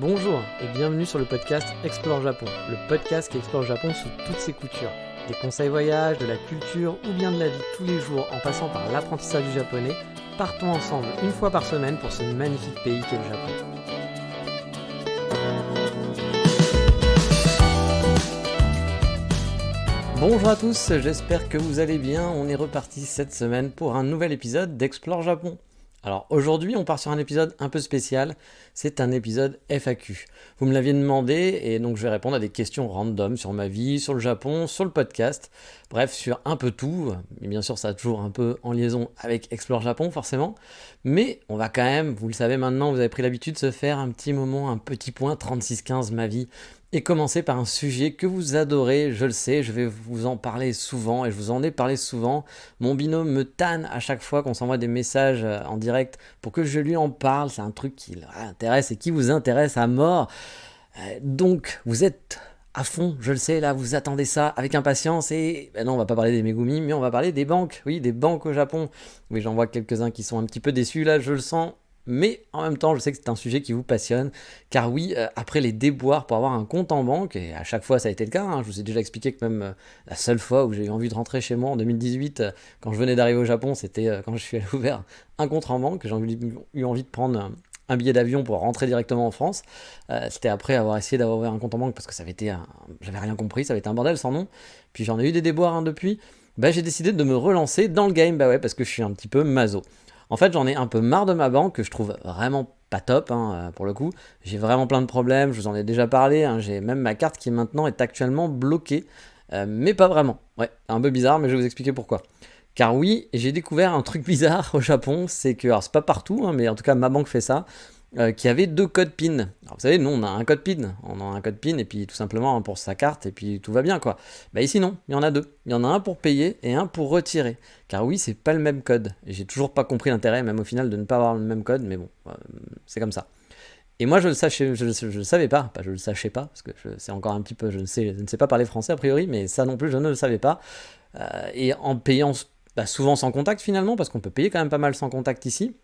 Bonjour et bienvenue sur le podcast Explore Japon, le podcast qui explore le Japon sous toutes ses coutures. Des conseils voyage, de la culture ou bien de la vie tous les jours en passant par l'apprentissage du japonais, partons ensemble une fois par semaine pour ce magnifique pays qu'est le Japon. Bonjour à tous, j'espère que vous allez bien. On est reparti cette semaine pour un nouvel épisode d'Explore Japon. Alors aujourd'hui on part sur un épisode un peu spécial, c'est un épisode FAQ. Vous me l'aviez demandé et donc je vais répondre à des questions random sur ma vie, sur le Japon, sur le podcast, bref sur un peu tout, et bien sûr ça a toujours un peu en liaison avec Explore Japon forcément, mais on va quand même, vous le savez maintenant, vous avez pris l'habitude de se faire un petit moment, un petit point 36-15 ma vie, et commencer par un sujet que vous adorez, je le sais, je vais vous en parler souvent et je vous en ai parlé souvent. Mon binôme me tanne à chaque fois qu'on s'envoie des messages en direct pour que je lui en parle, c'est un truc qui l'intéresse et qui vous intéresse à mort. Donc vous êtes à fond, je le sais, là vous attendez ça avec impatience et ben non on va pas parler des Megumi mais on va parler des banques, oui des banques au Japon. Oui j'en vois quelques-uns qui sont un petit peu déçus là, je le sens. Mais en même temps, je sais que c'est un sujet qui vous passionne, car oui, après les déboires pour avoir un compte en banque, et à chaque fois ça a été le cas, je vous ai déjà expliqué que même la seule fois où j'ai eu envie de rentrer chez moi en 2018, quand je venais d'arriver au Japon, c'était quand je suis allé ouvrir un compte en banque, eu envie de prendre un billet d'avion pour rentrer directement en France. C'était après avoir essayé d'avoir ouvert un compte en banque, parce que ça avait été, j'avais rien compris, ça avait été un bordel sans nom, puis j'en ai eu des déboires depuis, j'ai décidé de me relancer dans le game, parce que je suis un petit peu maso. En fait, j'en ai un peu marre de ma banque, que je trouve vraiment pas top, pour le coup. J'ai vraiment plein de problèmes, je vous en ai déjà parlé, j'ai même ma carte qui maintenant est actuellement bloquée, mais pas vraiment. Ouais, un peu bizarre, mais je vais vous expliquer pourquoi. Car oui, j'ai découvert un truc bizarre au Japon, c'est que, alors c'est pas partout, mais en tout cas ma banque fait ça, qui avait 2 codes PIN. Alors vous savez, nous on a un code PIN, et puis tout simplement pour sa carte, et puis tout va bien quoi. Ici non, il y en a 2. Il y en a un pour payer et un pour retirer. Car oui, c'est pas le même code. Et j'ai toujours pas compris l'intérêt, même au final, de ne pas avoir le même code, mais bon, c'est comme ça. Et moi je le savais pas, je le sachais pas, parce que c'est encore un petit peu, je ne sais pas parler français a priori, mais ça non plus je ne le savais pas. Et en payant souvent sans contact finalement, parce qu'on peut payer quand même pas mal sans contact ici.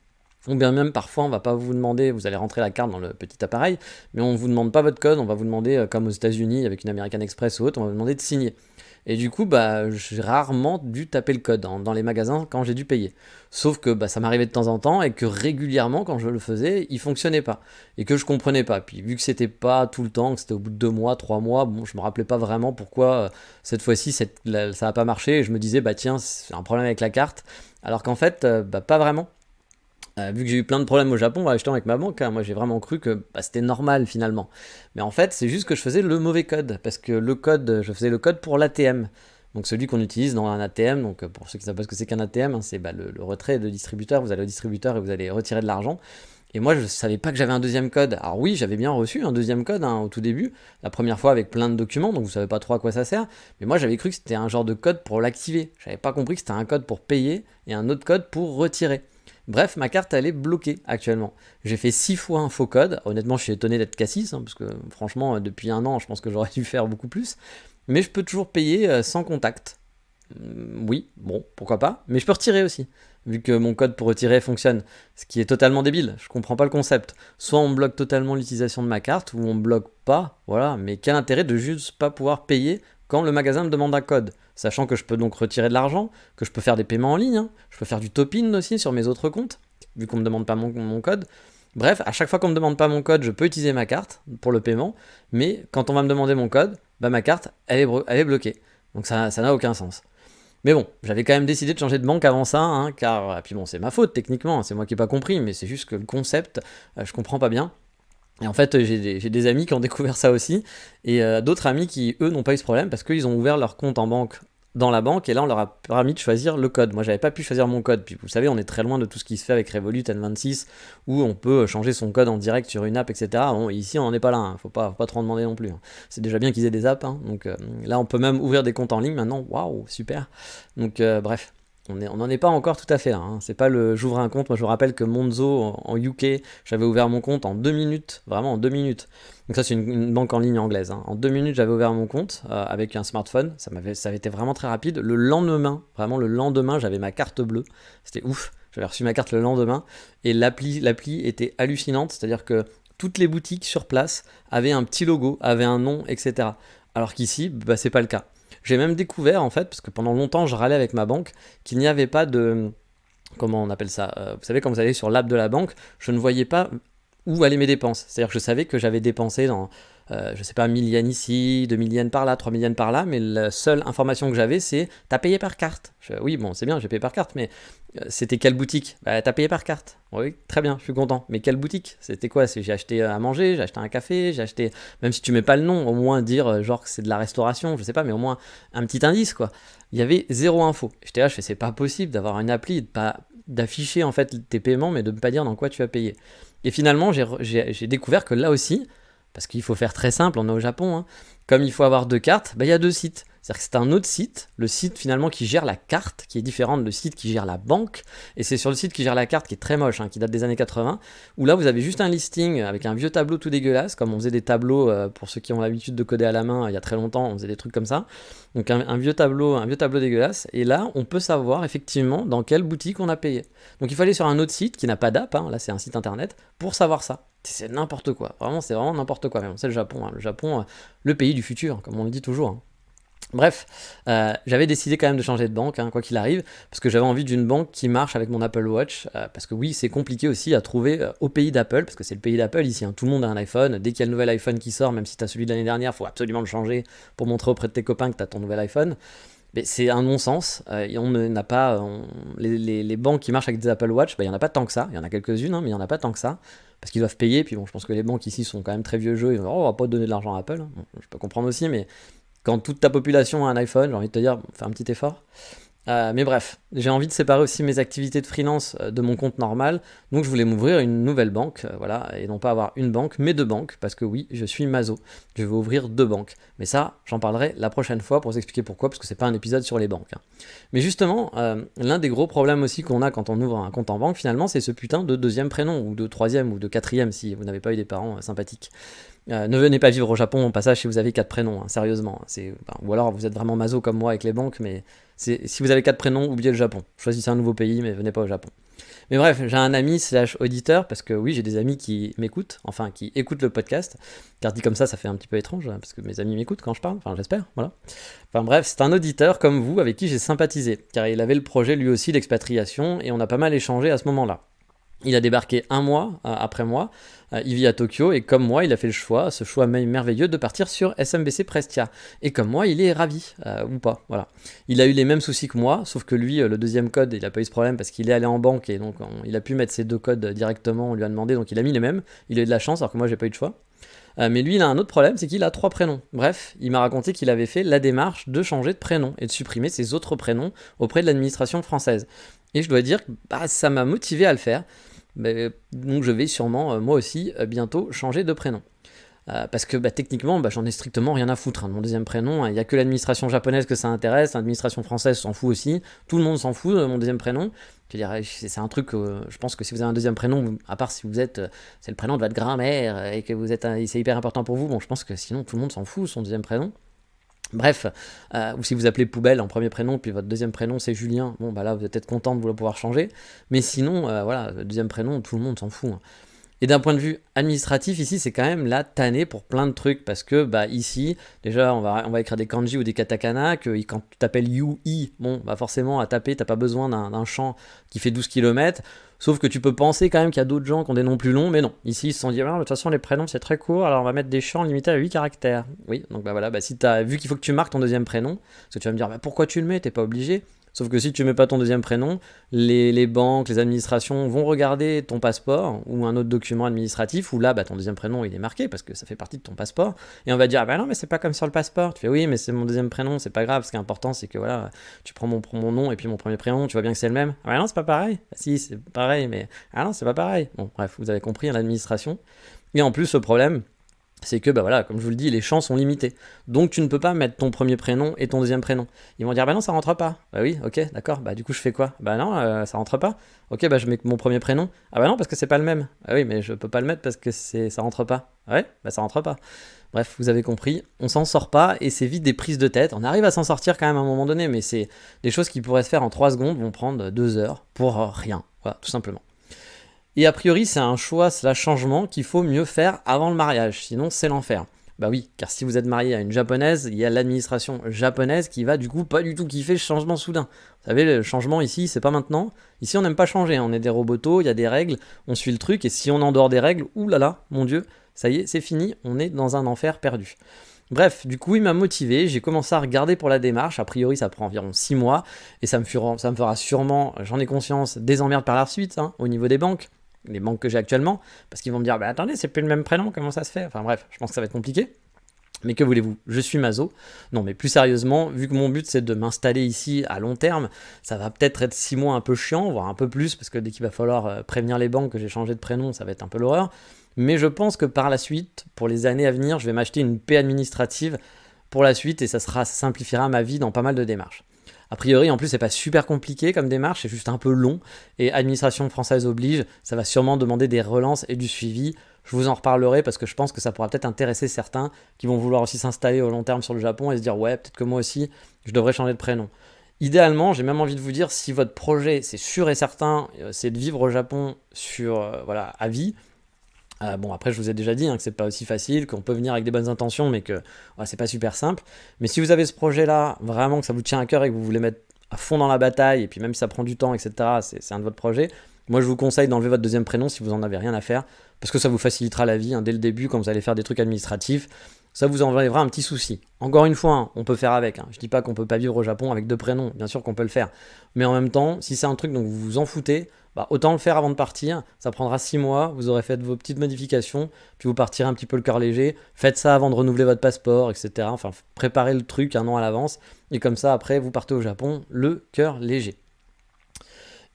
Ou bien même parfois on va pas vous demander, vous allez rentrer la carte dans le petit appareil, mais on vous demande pas votre code, on va vous demander, comme aux États-Unis avec une American Express ou autre, on va vous demander de signer. Et du coup, j'ai rarement dû taper le code dans les magasins quand j'ai dû payer. Sauf que ça m'arrivait de temps en temps et que régulièrement, quand je le faisais, il fonctionnait pas. Et que je comprenais pas. Puis vu que c'était pas tout le temps, que c'était au bout de 2 mois, 3 mois, bon, je me rappelais pas vraiment pourquoi cette fois-ci ça a pas marché. Et je me disais, tiens, c'est un problème avec la carte. Alors qu'en fait, pas vraiment. Vu que j'ai eu plein de problèmes au Japon en achetant avec ma banque, moi j'ai vraiment cru que c'était normal finalement. Mais en fait, c'est juste que je faisais le mauvais code, parce que je faisais le code pour l'ATM. Donc celui qu'on utilise dans un ATM, donc pour ceux qui ne savent pas ce que c'est qu'un ATM, c'est le retrait de distributeur, vous allez au distributeur et vous allez retirer de l'argent. Et moi je ne savais pas que j'avais un deuxième code. Alors oui, j'avais bien reçu un deuxième code au tout début, la première fois avec plein de documents, donc vous ne savez pas trop à quoi ça sert. Mais moi j'avais cru que c'était un genre de code pour l'activer. Je n'avais pas compris que c'était un code pour payer et un autre code pour retirer. Bref, ma carte elle est bloquée actuellement. J'ai fait 6 fois un faux code. Honnêtement, je suis étonné d'être qu'à 6, parce que franchement, depuis un an, je pense que j'aurais dû faire beaucoup plus. Mais je peux toujours payer sans contact. Oui, bon, pourquoi pas. Mais je peux retirer aussi, vu que mon code pour retirer fonctionne. Ce qui est totalement débile, je comprends pas le concept. Soit on bloque totalement l'utilisation de ma carte, ou on bloque pas, voilà. Mais quel intérêt de juste pas pouvoir payer quand le magasin me demande un code, sachant que je peux donc retirer de l'argent, que je peux faire des paiements en ligne, je peux faire du top-in aussi sur mes autres comptes, vu qu'on ne me demande pas mon code. Bref, à chaque fois qu'on ne me demande pas mon code, je peux utiliser ma carte pour le paiement, mais quand on va me demander mon code, ma carte, elle est bloquée. Donc ça n'a aucun sens. Mais bon, j'avais quand même décidé de changer de banque avant ça, car, puis bon, c'est ma faute techniquement, c'est moi qui n'ai pas compris, mais c'est juste que le concept, je comprends pas bien. Et en fait, j'ai des amis qui ont découvert ça aussi, et d'autres amis qui, eux, n'ont pas eu ce problème, parce qu'ils ont ouvert leur compte en banque dans la banque, et là, on leur a permis de choisir le code. Moi, j'avais pas pu choisir mon code, puis vous savez, on est très loin de tout ce qui se fait avec Revolut, N26, où on peut changer son code en direct sur une app, etc. Bon, ici, on n'en est pas là, faut pas trop en demander non plus. C'est déjà bien qu'ils aient des apps, donc là, on peut même ouvrir des comptes en ligne maintenant, waouh, super. Donc, bref. On n'en est pas encore tout à fait là. C'est pas j'ouvre un compte. Moi, je vous rappelle que Monzo en UK, j'avais ouvert mon compte en 2 minutes, vraiment en 2 minutes. Donc ça, c'est une banque en ligne anglaise. En 2 minutes, j'avais ouvert mon compte avec un smartphone. Ça avait été vraiment très rapide. Le lendemain, j'avais ma carte bleue. C'était ouf. J'avais reçu ma carte le lendemain et l'appli était hallucinante. C'est-à-dire que toutes les boutiques sur place avaient un petit logo, avaient un nom, etc. Alors qu'ici, c'est pas le cas. J'ai même découvert, en fait, parce que pendant longtemps, je râlais avec ma banque, qu'il n'y avait pas de... Comment on appelle ça vous savez, quand vous allez sur l'app de la banque, je ne voyais pas où allaient mes dépenses. C'est-à-dire que je savais que j'avais dépensé dans, je sais pas, 1000 yens ici, 2000 yens par là, 3000 yens par là, mais la seule information que j'avais, c'est t'as payé par carte. Oui, bon, c'est bien, j'ai payé par carte, mais c'était quelle boutique? T'as payé par carte. Oui, très bien, je suis content. Mais quelle boutique? C'était quoi? J'ai acheté à manger, j'ai acheté un café, j'ai acheté. Même si tu mets pas le nom, au moins dire genre que c'est de la restauration, je sais pas, mais au moins un petit indice, quoi. Il y avait zéro info. J'étais là, je fais, c'est pas possible d'avoir une appli, d'afficher en fait tes paiements, mais de ne pas dire dans quoi tu as payé. Et finalement, j'ai découvert que là aussi, parce qu'il faut faire très simple, on est au Japon, hein, comme il faut avoir deux cartes, il y a deux sites. C'est-à-dire que c'est un autre site, le site finalement qui gère la carte, qui est différent de le site qui gère la banque. Et c'est sur le site qui gère la carte, qui est très moche, hein, qui date des années 80, où là vous avez juste un listing avec un vieux tableau tout dégueulasse, comme on faisait des tableaux, pour ceux qui ont l'habitude de coder à la main, il y a très longtemps, on faisait des trucs comme ça. Donc un vieux tableau dégueulasse. Et là, on peut savoir effectivement dans quelle boutique on a payé. Donc il faut aller sur un autre site qui n'a pas d'app, hein, là c'est un site internet, pour savoir ça. C'est n'importe quoi, vraiment c'est vraiment n'importe quoi. Mais bon, c'est le Japon, hein. Le Japon, le pays du futur, comme on le dit toujours, hein. Bref, j'avais décidé quand même de changer de banque, hein, quoi qu'il arrive, parce que j'avais envie d'une banque qui marche avec mon Apple Watch, parce que oui, c'est compliqué aussi à trouver au pays d'Apple, parce que c'est le pays d'Apple ici, hein, tout le monde a un iPhone, dès qu'il y a le nouvel iPhone qui sort, même si tu as celui de l'année dernière, il faut absolument le changer pour montrer auprès de tes copains que tu as ton nouvel iPhone. Mais c'est un non-sens, et on n'a pas, les banques qui marchent avec des Apple Watch, il n'y en a pas tant que ça, il y en a quelques-unes, hein, mais il n'y en a pas tant que ça, parce qu'ils doivent payer, puis bon, je pense que les banques ici sont quand même très vieux jeux, ils vont, oh, on va pas donner de l'argent à Apple, hein. Bon, je peux comprendre aussi, mais quand toute ta population a un iPhone, j'ai envie de te dire, fais un petit effort. Mais bref, j'ai envie de séparer aussi mes activités de freelance de mon compte normal, donc je voulais m'ouvrir une nouvelle banque, voilà, et non pas avoir une banque, mais deux banques, parce que oui, je suis maso, je vais ouvrir deux banques. Mais ça, j'en parlerai la prochaine fois pour vous expliquer pourquoi, parce que c'est pas un épisode sur les banques, hein. Mais justement, l'un des gros problèmes aussi qu'on a quand on ouvre un compte en banque, finalement, c'est ce putain de deuxième prénom, ou de troisième, ou de quatrième, si vous n'avez pas eu des parents sympathiques. Ne venez pas vivre au Japon au passage si vous avez 4 prénoms, hein, sérieusement. Ou alors vous êtes vraiment maso comme moi avec les banques, mais si vous avez 4 prénoms, oubliez le Japon. Choisissez un nouveau pays, mais venez pas au Japon. Mais bref, j'ai un ami / auditeur, parce que oui, j'ai des amis qui m'écoutent, enfin qui écoutent le podcast, car dit comme ça fait un petit peu étrange, hein, parce que mes amis m'écoutent quand je parle, enfin j'espère, voilà. Enfin bref, c'est un auditeur comme vous avec qui j'ai sympathisé, car il avait le projet lui aussi d'expatriation, et on a pas mal échangé à ce moment-là. Il a débarqué un mois après moi, il vit à Tokyo, et comme moi, il a fait ce choix merveilleux de partir sur SMBC Prestia. Et comme moi, il est ravi, ou pas, voilà. Il a eu les mêmes soucis que moi, sauf que lui, le deuxième code, il a pas eu ce problème parce qu'il est allé en banque, et donc il a pu mettre ses deux codes directement, on lui a demandé, donc il a mis les mêmes, il a eu de la chance, alors que moi, j'ai pas eu de choix. Mais lui, il a un autre problème, c'est qu'il a 3 prénoms. Bref, il m'a raconté qu'il avait fait la démarche de changer de prénom et de supprimer ses autres prénoms auprès de l'administration française. Et je dois dire que ça m'a motivé à le faire. Donc je vais sûrement, moi aussi, bientôt changer de prénom. Parce que techniquement, j'en ai strictement rien à foutre, hein, de mon deuxième prénom. Il n'y a que l'administration japonaise que ça intéresse, l'administration française s'en fout aussi. Tout le monde s'en fout de mon deuxième prénom. Je dirais, c'est un truc, je pense que si vous avez un deuxième prénom, à part si vous êtes, c'est le prénom de votre grand-mère et que vous êtes, c'est hyper important pour vous, bon, je pense que sinon tout le monde s'en fout de son deuxième prénom. Bref, ou si vous appelez Poubelle en premier prénom, puis votre deuxième prénom c'est Julien, bon là vous êtes peut-être content de pouvoir changer, mais sinon, voilà, le deuxième prénom, tout le monde s'en fout, hein. Et d'un point de vue administratif, ici, c'est quand même la tannée pour plein de trucs, parce que ici, déjà, on va écrire des kanji ou des katakana, que quand tu t'appelles Yu-I, bon, forcément, à taper, t'as pas besoin d'un champ qui fait 12 km, sauf que tu peux penser quand même qu'il y a d'autres gens qui ont des noms plus longs, mais non. Ici, ils se sont dit, de toute façon, les prénoms, c'est très court, alors on va mettre des champs limités à 8 caractères. Oui, donc voilà, si t'as vu qu'il faut que tu marques ton deuxième prénom, parce que tu vas me dire, pourquoi tu le mets, t'es pas obligé. Sauf que si tu mets pas ton deuxième prénom, les banques, les administrations vont regarder ton passeport ou un autre document administratif où là, ton deuxième prénom il est marqué parce que ça fait partie de ton passeport. Et on va dire, non, mais c'est pas comme sur le passeport. Tu fais, oui, mais c'est mon deuxième prénom, c'est pas grave. Ce qui est important, c'est que voilà, tu prends mon nom et puis mon premier prénom, tu vois bien que c'est le même. Ah non, c'est pas pareil. Si, c'est pareil, mais non, c'est pas pareil. Bon, bref, vous avez compris, l'administration. Et en plus, le problème, c'est que, comme je vous le dis, les champs sont limités. Donc tu ne peux pas mettre ton premier prénom et ton deuxième prénom. Ils vont dire, non, ça rentre pas. Oui, ok, d'accord, du coup je fais quoi? Non, ça rentre pas. Ok, je mets mon premier prénom. Non, parce que c'est pas le même. Oui, mais je peux pas le mettre parce que ça rentre pas. Ouais, ça rentre pas. Bref, vous avez compris, on s'en sort pas et c'est vite des prises de tête. On arrive à s'en sortir quand même à un moment donné, mais c'est des choses qui pourraient se faire en 3 secondes, vont prendre 2 heures pour rien. Voilà, tout simplement. Et a priori, c'est un choix slash changement qu'il faut mieux faire avant le mariage, sinon c'est l'enfer. Bah oui, car si vous êtes marié à une japonaise, il y a l'administration japonaise qui va du coup pas du tout kiffer ce changement soudain. Vous savez, le changement ici, c'est pas maintenant. Ici, on n'aime pas changer, on est des robotos, il y a des règles, on suit le truc, et si on est en dehors des règles, oulala, mon Dieu, ça y est, c'est fini, on est dans un enfer perdu. Bref, du coup, il m'a motivé, j'ai commencé à regarder pour la démarche, a priori ça prend environ 6 mois, et ça me fera sûrement, j'en ai conscience, des emmerdes par la suite, au niveau des banques, les banques que j'ai actuellement, parce qu'ils vont me dire, bah attendez, c'est plus le même prénom, comment ça se fait? Enfin bref, je pense que ça va être compliqué. Mais que voulez-vous, je suis maso. Non, mais plus sérieusement, vu que mon but c'est de m'installer ici à long terme, ça va peut-être être 6 mois un peu chiant, voire un peu plus, parce que dès qu'il va falloir prévenir les banques que j'ai changé de prénom, ça va être un peu l'horreur. Mais je pense que par la suite, pour les années à venir, je vais m'acheter une paix administrative pour la suite et ça simplifiera ma vie dans pas mal de démarches. A priori, en plus, c'est pas super compliqué comme démarche, c'est juste un peu long. Et administration française oblige, ça va sûrement demander des relances et du suivi. Je vous en reparlerai parce que je pense que ça pourra peut-être intéresser certains qui vont vouloir aussi s'installer au long terme sur le Japon et se dire ouais, peut-être que moi aussi, je devrais changer de prénom. Idéalement, j'ai même envie de vous dire, si votre projet, c'est sûr et certain, c'est de vivre au Japon à vie. Bon, après, je vous ai déjà dit que c'est pas aussi facile, qu'on peut venir avec des bonnes intentions, mais que c'est pas super simple. Mais si vous avez ce projet-là, vraiment que ça vous tient à cœur et que vous voulez mettre à fond dans la bataille, et puis même si ça prend du temps, etc., c'est un de votre projet, moi je vous conseille d'enlever votre deuxième prénom si vous en avez rien à faire, parce que ça vous facilitera la vie dès le début quand vous allez faire des trucs administratifs. Ça vous enlèvera un petit souci. Encore une fois, on peut faire avec. Je dis pas qu'on peut pas vivre au Japon avec 2 prénoms, bien sûr qu'on peut le faire. Mais en même temps, si c'est un truc dont vous vous en foutez, autant le faire avant de partir. Ça prendra 6 mois, vous aurez fait vos petites modifications, puis vous partirez un petit peu le cœur léger. Faites ça avant de renouveler votre passeport, etc. Enfin, préparez le truc 1 an à l'avance. Et comme ça, après, vous partez au Japon, le cœur léger.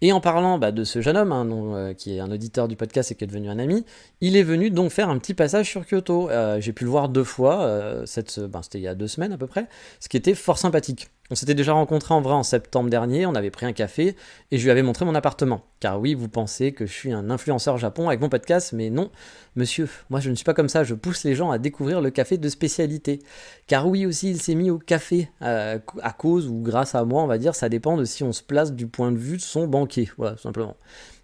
Et en parlant de ce jeune homme, qui est un auditeur du podcast et qui est devenu un ami, il est venu donc faire un petit passage sur Kyoto. J'ai pu le voir 2 fois, c'était il y a 2 semaines à peu près, ce qui était fort sympathique. On s'était déjà rencontrés en vrai en septembre dernier, on avait pris un café et je lui avais montré mon appartement. Car oui, vous pensez que je suis un influenceur Japon avec mon podcast, mais non, monsieur, moi je ne suis pas comme ça, je pousse les gens à découvrir le café de spécialité. Car oui aussi, il s'est mis au café, à cause ou grâce à moi, on va dire, ça dépend de si on se place du point de vue de son banquier, voilà, tout simplement.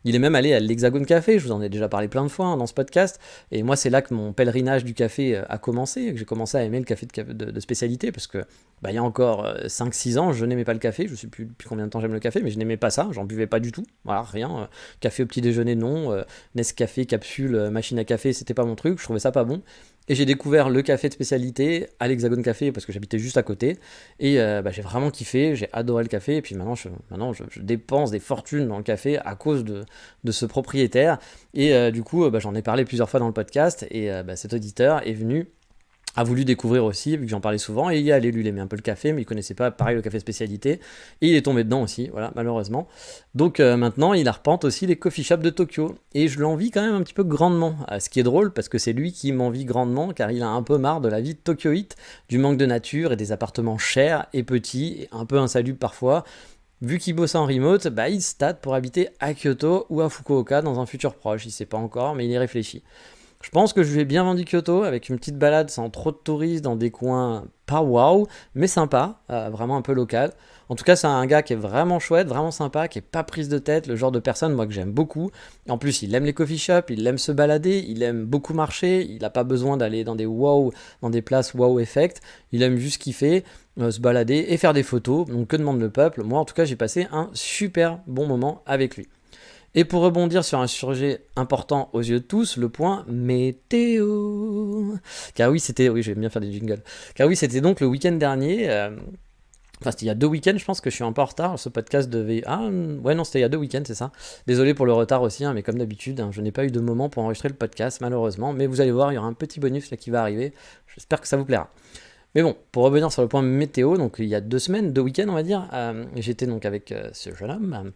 Il est même allé à l'Hexagone Café, je vous en ai déjà parlé plein de fois dans ce podcast, et moi c'est là que mon pèlerinage du café a commencé, que j'ai commencé à aimer le café de spécialité, parce que il y a encore 5-6 ans, je n'aimais pas le café, je ne sais plus depuis combien de temps j'aime le café, mais je n'aimais pas ça, j'en buvais pas du tout, voilà, rien, café au petit déjeuner non, Nescafé, capsule, machine à café, c'était pas mon truc, je trouvais ça pas bon. Et j'ai découvert le café de spécialité à l'Hexagone Café parce que j'habitais juste à côté. Et j'ai vraiment kiffé, j'ai adoré le café. Et puis maintenant, je dépense des fortunes dans le café à cause de ce propriétaire. Et du coup, j'en ai parlé plusieurs fois dans le podcast. Et cet auditeur est venu, a voulu découvrir aussi, vu que j'en parlais souvent, et il y est allé, lui, il aimait un peu le café, mais il connaissait pas, pareil, le café spécialité, et il est tombé dedans aussi, voilà, malheureusement. Donc maintenant, il arpente aussi les coffee shops de Tokyo, et je l'envie quand même un petit peu grandement, ce qui est drôle, parce que c'est lui qui m'envie grandement, car il a un peu marre de la vie de Tokyoite, du manque de nature, et des appartements chers et petits, et un peu insalubres parfois. Vu qu'il bosse en remote, il se tâte pour habiter à Kyoto ou à Fukuoka dans un futur proche, il sait pas encore, mais il y réfléchit. Je pense que je lui ai bien vendu Kyoto avec une petite balade sans trop de touristes dans des coins pas waouh, mais sympa, vraiment un peu local. En tout cas, c'est un gars qui est vraiment chouette, vraiment sympa, qui est pas prise de tête, le genre de personne moi que j'aime beaucoup. En plus, il aime les coffee shops, il aime se balader, il aime beaucoup marcher, il n'a pas besoin d'aller dans des places wow effect. Il aime juste kiffer, se balader et faire des photos. Donc que demande le peuple? Moi, en tout cas, j'ai passé un super bon moment avec lui. Et pour rebondir sur un sujet important aux yeux de tous, le point météo. Car oui, j'aime bien faire des jingles. Car oui, c'était donc le week-end dernier. C'était il y a 2 week-ends, je pense que je suis un peu en retard. Ce podcast devait. C'était il y a 2 week-ends, c'est ça. Désolé pour le retard aussi, mais comme d'habitude, je n'ai pas eu de moment pour enregistrer le podcast, malheureusement. Mais vous allez voir, il y aura un petit bonus là qui va arriver. J'espère que ça vous plaira. Mais bon, pour revenir sur le point météo, donc il y a 2 semaines, 2 week-ends on va dire, j'étais donc avec ce jeune homme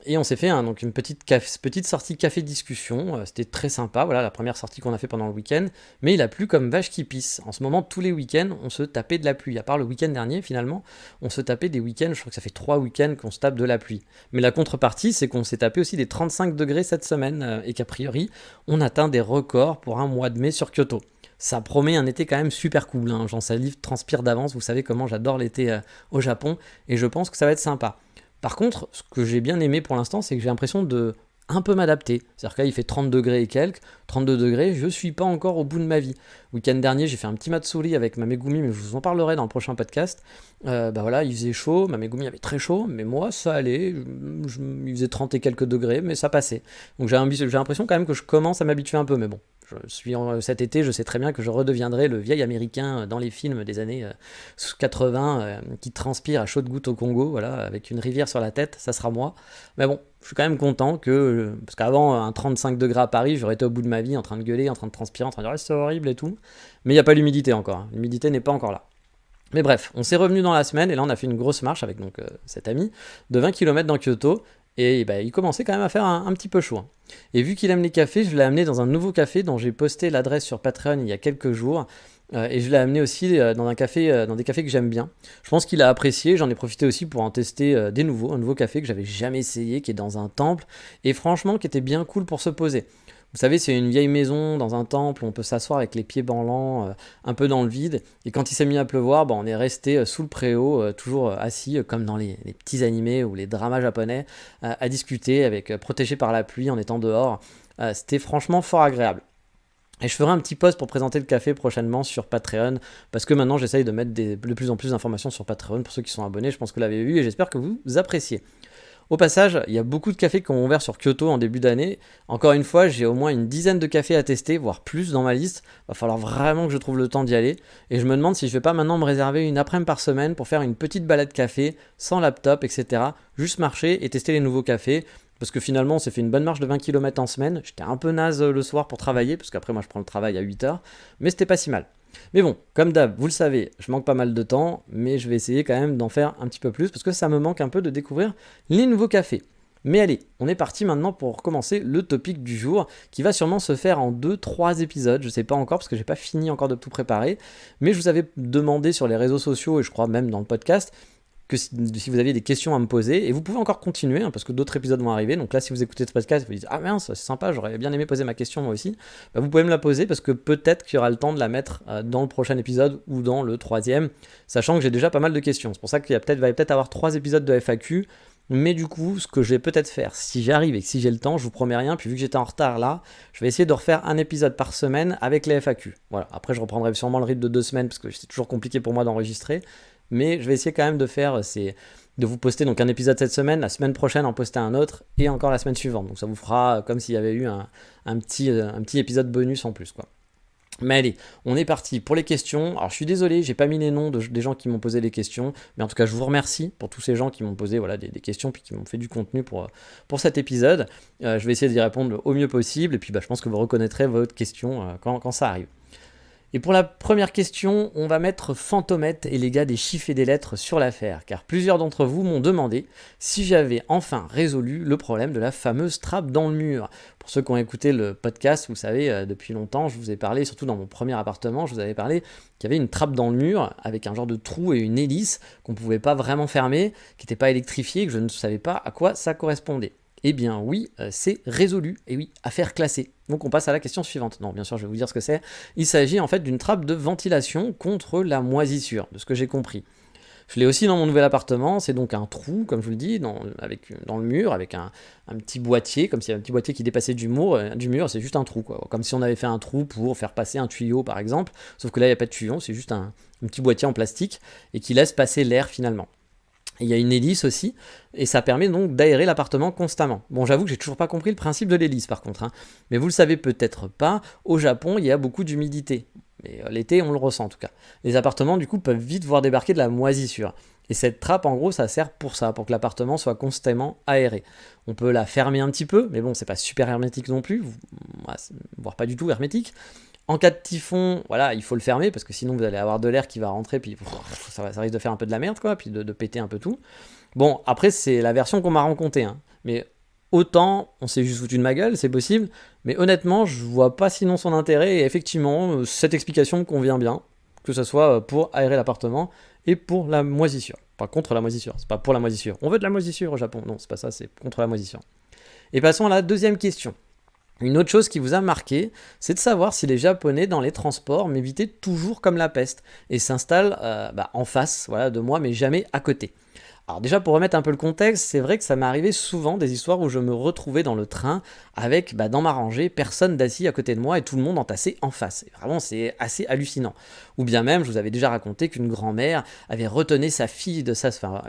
et on s'est fait une petite sortie café discussion, c'était très sympa, voilà la première sortie qu'on a fait pendant le week-end, mais il a plu comme vache qui pisse. En ce moment, tous les week-ends, on se tapait de la pluie, à part le week-end dernier finalement, on se tapait des week-ends, je crois que ça fait 3 week-ends qu'on se tape de la pluie. Mais la contrepartie, c'est qu'on s'est tapé aussi des 35 degrés cette semaine et qu'a priori, on atteint des records pour un mois de mai sur Kyoto. Ça promet un été quand même super cool, j'en salive, transpire d'avance, vous savez comment j'adore l'été au Japon, et je pense que ça va être sympa. Par contre, ce que j'ai bien aimé pour l'instant, c'est que j'ai l'impression de un peu m'adapter. C'est-à-dire que là, il fait 30 degrés et quelques, 32 degrés, je suis pas encore au bout de ma vie. Week-end dernier, j'ai fait un petit matsuri avec ma Megumi, mais je vous en parlerai dans le prochain podcast. Voilà, il faisait chaud, ma Megumi avait très chaud, mais moi, ça allait. Il faisait 30 et quelques degrés, mais ça passait. Donc j'ai l'impression quand même que je commence à m'habituer un peu, mais bon. Cet été, je sais très bien que je redeviendrai le vieil américain dans les films des années 80 qui transpire à chaudes gouttes au Congo, voilà, avec une rivière sur la tête, ça sera moi. Mais bon, je suis quand même content parce qu'avant, un 35 degrés à Paris, j'aurais été au bout de ma vie en train de gueuler, en train de transpirer, en train de dire c'est horrible et tout. Mais il n'y a pas l'humidité encore, hein. L'humidité n'est pas encore là. Mais bref, on s'est revenu dans la semaine et là on a fait une grosse marche avec cet ami de 20 km dans Kyoto. Et il commençait quand même à faire un petit peu chaud, hein. Et vu qu'il aime les cafés, je l'ai amené dans un nouveau café dont j'ai posté l'adresse sur Patreon il y a quelques jours. Et je l'ai amené aussi dans des cafés que j'aime bien. Je pense qu'il a apprécié, j'en ai profité aussi pour en tester des nouveaux. Un nouveau café que j'avais jamais essayé, qui est dans un temple, et franchement qui était bien cool pour se poser. Vous savez, c'est une vieille maison dans un temple où on peut s'asseoir avec les pieds branlants, un peu dans le vide. Et quand il s'est mis à pleuvoir, on est resté sous le préau, toujours assis, comme dans les petits animés ou les dramas japonais, à discuter, protégé par la pluie en étant dehors. C'était franchement fort agréable. Et je ferai un petit post pour présenter le café prochainement sur Patreon, parce que maintenant j'essaye de mettre de plus en plus d'informations sur Patreon pour ceux qui sont abonnés. Je pense que vous l'avez vu et j'espère que vous appréciez. Au passage, il y a beaucoup de cafés qui ont ouvert sur Kyoto en début d'année. Encore une fois, j'ai au moins une dizaine de cafés à tester, voire plus dans ma liste. Va falloir vraiment que je trouve le temps d'y aller. Et je me demande si je vais pas maintenant me réserver une après-midi par semaine pour faire une petite balade café, sans laptop, etc. Juste marcher et tester les nouveaux cafés. Parce que finalement, on s'est fait une bonne marche de 20 km en semaine. J'étais un peu naze le soir pour travailler, parce qu'après moi je prends le travail à 8h. Mais c'était pas si mal. Mais bon, comme d'hab, vous le savez, je manque pas mal de temps, mais je vais essayer quand même d'en faire un petit peu plus, parce que ça me manque un peu de découvrir les nouveaux cafés. Mais allez, on est parti maintenant pour commencer le topic du jour, qui va sûrement se faire en 2-3 épisodes, je sais pas encore, parce que j'ai pas fini encore de tout préparer, mais je vous avais demandé sur les réseaux sociaux, et je crois même dans le podcast, que si vous aviez des questions à me poser, et vous pouvez encore continuer, hein, parce que d'autres épisodes vont arriver, donc là si vous écoutez ce podcast, vous dites « Ah mince, c'est sympa, j'aurais bien aimé poser ma question moi aussi », vous pouvez me la poser, parce que peut-être qu'il y aura le temps de la mettre dans le prochain épisode, ou dans le 3e, sachant que j'ai déjà pas mal de questions. C'est pour ça qu'il va peut-être avoir 3 épisodes de FAQ, mais du coup, ce que je vais peut-être faire, si j'arrive et que si j'ai le temps, je vous promets rien, puis vu que j'étais en retard là, je vais essayer de refaire un épisode par semaine avec les FAQ. Voilà, après je reprendrai sûrement le rythme de 2 semaines, parce que c'est toujours compliqué pour moi d'enregistrer, mais je vais essayer quand même de vous poster donc un épisode cette semaine, la semaine prochaine en poster un autre, et encore la semaine suivante. Donc ça vous fera comme s'il y avait eu un petit épisode bonus en plus, quoi. Mais allez, on est parti pour les questions. Alors je suis désolé, j'ai pas mis les noms des gens qui m'ont posé les questions, mais en tout cas je vous remercie pour tous ces gens qui m'ont posé des questions puis qui m'ont fait du contenu pour cet épisode. Je vais essayer d'y répondre au mieux possible, et puis je pense que vous reconnaîtrez votre question quand ça arrive. Et pour la première question, on va mettre Fantomette et les gars des chiffres et des lettres sur l'affaire, car plusieurs d'entre vous m'ont demandé si j'avais enfin résolu le problème de la fameuse trappe dans le mur. Pour ceux qui ont écouté le podcast, vous savez, depuis longtemps, je vous ai parlé, surtout dans mon premier appartement, je vous avais parlé qu'il y avait une trappe dans le mur avec un genre de trou et une hélice qu'on ne pouvait pas vraiment fermer, qui n'était pas électrifiée, que je ne savais pas à quoi ça correspondait. Eh bien oui, c'est résolu, et oui, affaire classée. Donc on passe à la question suivante. Non, bien sûr, je vais vous dire ce que c'est. Il s'agit en fait d'une trappe de ventilation contre la moisissure, de ce que j'ai compris. Je l'ai aussi dans mon nouvel appartement, c'est donc un trou, comme je vous le dis, dans le mur, avec un petit boîtier, comme s'il y avait un petit boîtier qui dépassait du mur, c'est juste un trou, quoi. Comme si on avait fait un trou pour faire passer un tuyau, par exemple, sauf que là, il n'y a pas de tuyau, c'est juste un petit boîtier en plastique, et qui laisse passer l'air finalement. Il y a une hélice aussi, et ça permet donc d'aérer l'appartement constamment. Bon, j'avoue que j'ai toujours pas compris le principe de l'hélice par contre, hein. Mais vous le savez peut-être pas, au Japon, il y a beaucoup d'humidité. Mais l'été, on le ressent en tout cas. Les appartements, du coup, peuvent vite voir débarquer de la moisissure. Et cette trappe, en gros, ça sert pour ça, pour que l'appartement soit constamment aéré. On peut la fermer un petit peu, mais bon, c'est pas super hermétique non plus, voire pas du tout hermétique. En cas de typhon, voilà, il faut le fermer parce que sinon vous allez avoir de l'air qui va rentrer, puis ça risque de faire un peu de la merde, quoi, puis de péter un peu tout. Bon, après, c'est la version qu'on m'a racontée, hein. Mais autant, on s'est juste foutu de ma gueule, c'est possible, mais honnêtement, je vois pas sinon son intérêt, et effectivement, cette explication me convient bien, que ce soit pour aérer l'appartement et pour la moisissure. Pas contre la moisissure, c'est pas pour la moisissure. On veut de la moisissure au Japon, non, c'est pas ça, c'est contre la moisissure. Et passons à la deuxième question. Une autre chose qui vous a marqué, c'est de savoir si les Japonais dans les transports m'évitaient toujours comme la peste et s'installent en face, voilà, de moi, mais jamais à côté. Alors déjà pour remettre un peu le contexte, c'est vrai que ça m'est arrivé souvent des histoires où je me retrouvais dans le train avec dans ma rangée personne d'assis à côté de moi et tout le monde entassé en face. Et vraiment c'est assez hallucinant. Ou bien même je vous avais déjà raconté qu'une grand-mère avait retenu sa fille de s'asseoir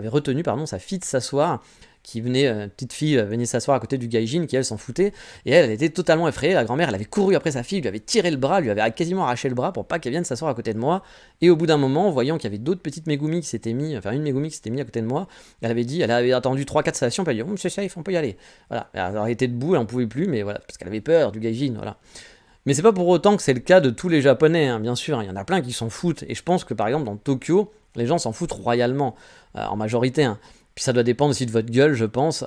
qui venait, une petite fille venait s'asseoir à côté du gaijin qui elle s'en foutait, et elle était totalement effrayée, la grand-mère elle avait couru après sa fille, lui avait tiré le bras, lui avait quasiment arraché le bras pour pas qu'elle vienne s'asseoir à côté de moi, et au bout d'un moment, voyant qu'il y avait d'autres petites Megumi qui s'étaient mis, enfin une Megumi qui s'était mis à côté de moi, elle avait attendu 3-4 stations, puis elle a dit c'est safe, on peut y aller. Voilà, elle était debout, elle en pouvait plus, mais voilà, parce qu'elle avait peur du gaijin, voilà. Mais c'est pas pour autant que c'est le cas de tous les Japonais, hein, bien sûr, il y en a plein qui s'en foutent, et je pense que par exemple dans Tokyo, les gens s'en foutent royalement, en majorité, hein. Puis ça doit dépendre aussi de votre gueule, je pense.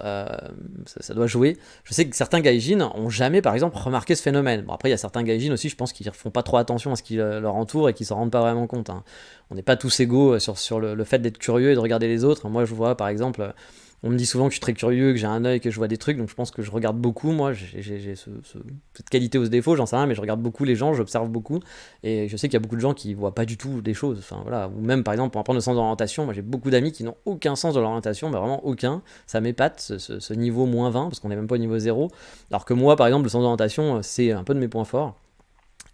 Ça doit jouer. Je sais que certains gaijins ont jamais, par exemple, remarqué ce phénomène. Bon, après, il y a certains gaijins aussi, je pense, qui ne font pas trop attention à ce qui leur entoure et qui s'en rendent pas vraiment compte, hein. On n'est pas tous égaux sur le fait d'être curieux et de regarder les autres. Moi, je vois, par exemple, on me dit souvent que je suis très curieux, que j'ai un œil, que je vois des trucs, donc je pense que je regarde beaucoup. Moi, j'ai cette qualité ou ce défaut, j'en sais rien, mais je regarde beaucoup les gens, j'observe beaucoup, et je sais qu'il y a beaucoup de gens qui voient pas du tout des choses. Enfin voilà, ou même par exemple pour apprendre le sens de l'orientation, moi j'ai beaucoup d'amis qui n'ont aucun sens de l'orientation, mais vraiment aucun. Ça m'épate ce niveau -20 parce qu'on n'est même pas au niveau 0. Alors que moi, par exemple, le sens d'orientation, c'est un peu de mes points forts.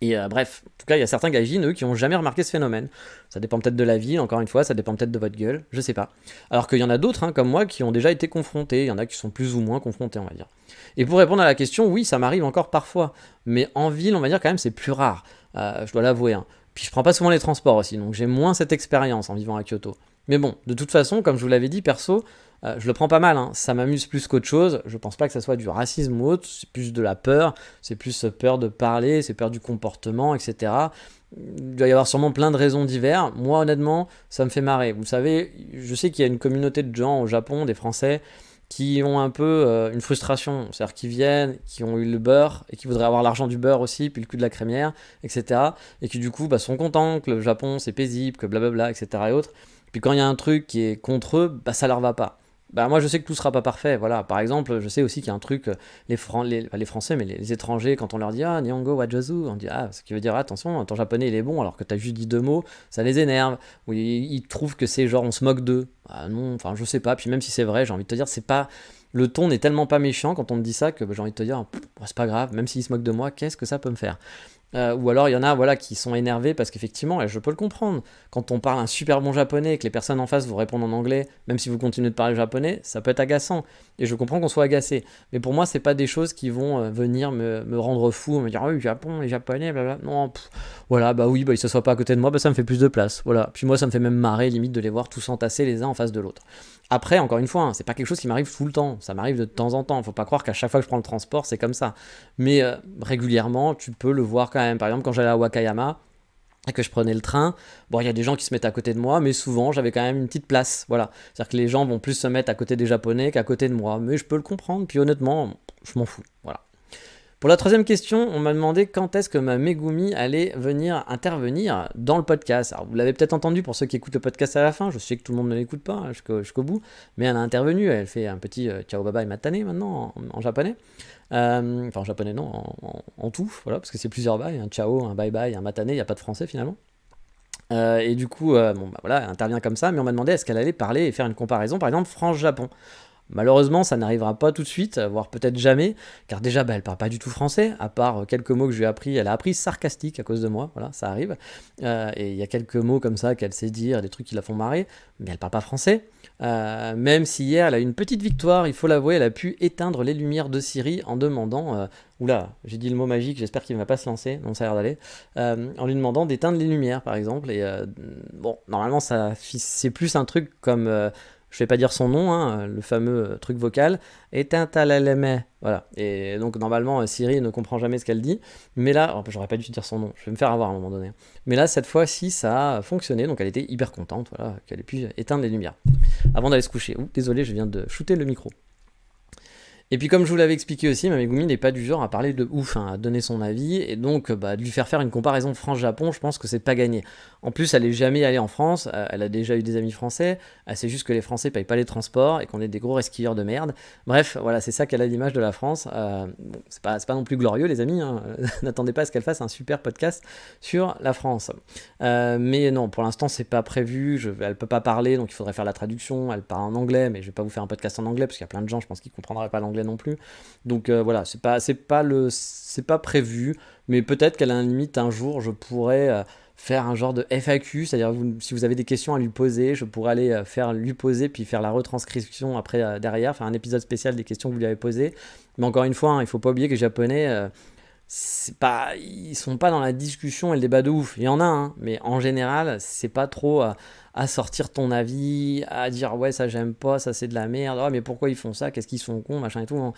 Et bref, en tout cas, il y a certains gaijins, eux, qui n'ont jamais remarqué ce phénomène. Ça dépend peut-être de la ville, encore une fois, ça dépend peut-être de votre gueule, je sais pas. Alors qu'il y en a d'autres, hein, comme moi, qui ont déjà été confrontés, il y en a qui sont plus ou moins confrontés, on va dire. Et pour répondre à la question, oui, ça m'arrive encore parfois, mais en ville, on va dire quand même, c'est plus rare, je dois l'avouer, hein. Puis je prends pas souvent les transports aussi, donc j'ai moins cette expérience en vivant à Kyoto. Mais bon, de toute façon, comme je vous l'avais dit, perso, je le prends pas mal, hein. Ça m'amuse plus qu'autre chose. Je pense pas que ça soit du racisme ou autre, c'est plus de la peur, c'est plus peur de parler, c'est peur du comportement, etc. Il doit y avoir sûrement plein de raisons diverses. Moi, honnêtement, ça me fait marrer. Vous savez, je sais qu'il y a une communauté de gens au Japon, des Français, qui ont un peu une frustration. C'est-à-dire qui viennent, qui ont eu le beurre, et qui voudraient avoir l'argent du beurre aussi, puis le cul de la crémière, etc. Et qui du coup sont contents que le Japon c'est paisible, que blablabla, etc. et autres. Puis quand il y a un truc qui est contre eux, ça leur va pas. Moi je sais que tout sera pas parfait, voilà. Par exemple, je sais aussi qu'il y a un truc, pas les Français, mais les étrangers, quand on leur dit ah Nihongo wajazu, on dit ah, ce qui veut dire attention, ton japonais il est bon, alors que t'as juste dit 2 mots, ça les énerve. Ou ils trouvent que c'est genre on se moque d'eux. Ah non, enfin je sais pas, puis même si c'est vrai, j'ai envie de te dire, c'est pas. Le ton n'est tellement pas méchant quand on me dit ça que j'ai envie de te dire, c'est pas grave, même s'ils se moquent de moi, qu'est-ce que ça peut me faire. Ou alors il y en a qui sont énervés parce qu'effectivement, et je peux le comprendre, quand on parle un super bon japonais et que les personnes en face vous répondent en anglais, même si vous continuez de parler japonais, ça peut être agaçant. Et je comprends qu'on soit agacé. Mais pour moi, c'est pas des choses qui vont venir me rendre fou, me dire oh, le Japon, les japonais, blablabla. Non, voilà, oui, ils se soient pas à côté de moi, ça me fait plus de place. Voilà. Puis moi, ça me fait même marrer limite de les voir tous entassés les uns en face de l'autre. Après, encore une fois, hein, c'est pas quelque chose qui m'arrive tout le temps, ça m'arrive de temps en temps. Faut pas croire qu'à chaque fois que je prends le transport, c'est comme ça. Mais régulièrement, tu peux le voir quand même. Par exemple, quand j'allais à Wakayama et que je prenais le train, il y a des gens qui se mettent à côté de moi, mais souvent, j'avais quand même une petite place. Voilà. C'est-à-dire que les gens vont plus se mettre à côté des Japonais qu'à côté de moi. Mais je peux le comprendre, puis honnêtement, je m'en fous. Voilà. Pour la troisième question, on m'a demandé quand est-ce que ma Megumi allait venir intervenir dans le podcast. Alors, vous l'avez peut-être entendu pour ceux qui écoutent le podcast à la fin, je sais que tout le monde ne l'écoute pas jusqu'au bout, mais elle a intervenu, elle fait un petit ciao bye bye matane maintenant en japonais. En japonais non, en tout, voilà, parce que c'est plusieurs bails, un ciao, un bye bye, un matane, il n'y a pas de français finalement. Et du coup, elle intervient comme ça, mais on m'a demandé est-ce qu'elle allait parler et faire une comparaison, par exemple France-Japon. Malheureusement, ça n'arrivera pas tout de suite, voire peut-être jamais, car déjà, elle parle pas du tout français, à part quelques mots que je lui ai appris. Elle a appris sarcastique à cause de moi, voilà, ça arrive. Et il y a quelques mots comme ça qu'elle sait dire, des trucs qui la font marrer, mais elle parle pas français. Même si hier, elle a eu une petite victoire, il faut l'avouer, elle a pu éteindre les lumières de Siri en demandant... oula, j'ai dit le mot magique, j'espère qu'il ne va pas se lancer, non ça a l'air d'aller. En lui demandant d'éteindre les lumières, par exemple. Et normalement, c'est plus un truc comme... je vais pas dire son nom, hein, le fameux truc vocal, éteint à la voilà. Et donc normalement Siri ne comprend jamais ce qu'elle dit, mais là, j'aurais pas dû dire son nom, je vais me faire avoir à un moment donné. Mais là cette fois-ci ça a fonctionné, donc elle était hyper contente, voilà, qu'elle ait pu éteindre les lumières avant d'aller se coucher. Désolé, je viens de shooter le micro. Et puis comme je vous l'avais expliqué aussi, ma Megumi n'est pas du genre à parler de ouf, hein, à donner son avis, et donc de lui faire une comparaison France-Japon, je pense que c'est pas gagné. En plus, elle est jamais allée en France, elle a déjà eu des amis français, elle sait juste que les Français payent pas les transports et qu'on est des gros resquilleurs de merde. Bref, voilà, c'est ça qu'elle a l'image de la France. Bon, c'est pas non plus glorieux, les amis, hein. N'attendez pas à ce qu'elle fasse un super podcast sur la France. Mais non, pour l'instant, c'est pas prévu, elle peut pas parler, donc il faudrait faire la traduction, elle parle en anglais, mais je vais pas vous faire un podcast en anglais, parce qu'il y a plein de gens, je pense, qui comprendraient pas l'anglais non plus. Donc voilà, c'est pas prévu, mais peut-être qu'à la limite un jour je pourrais faire un genre de FAQ, c'est-à-dire si vous avez des questions à lui poser, je pourrais aller lui poser puis faire la retranscription après derrière, faire un épisode spécial des questions que vous lui avez posées. Mais encore une fois, hein, il faut pas oublier que les Japonais ils sont pas dans la discussion et le débat de ouf. Il y en a, hein, mais en général, c'est pas trop à sortir ton avis, à dire ouais, ça j'aime pas, ça c'est de la merde, oh, mais pourquoi ils font ça, qu'est-ce qu'ils sont cons, machin et tout.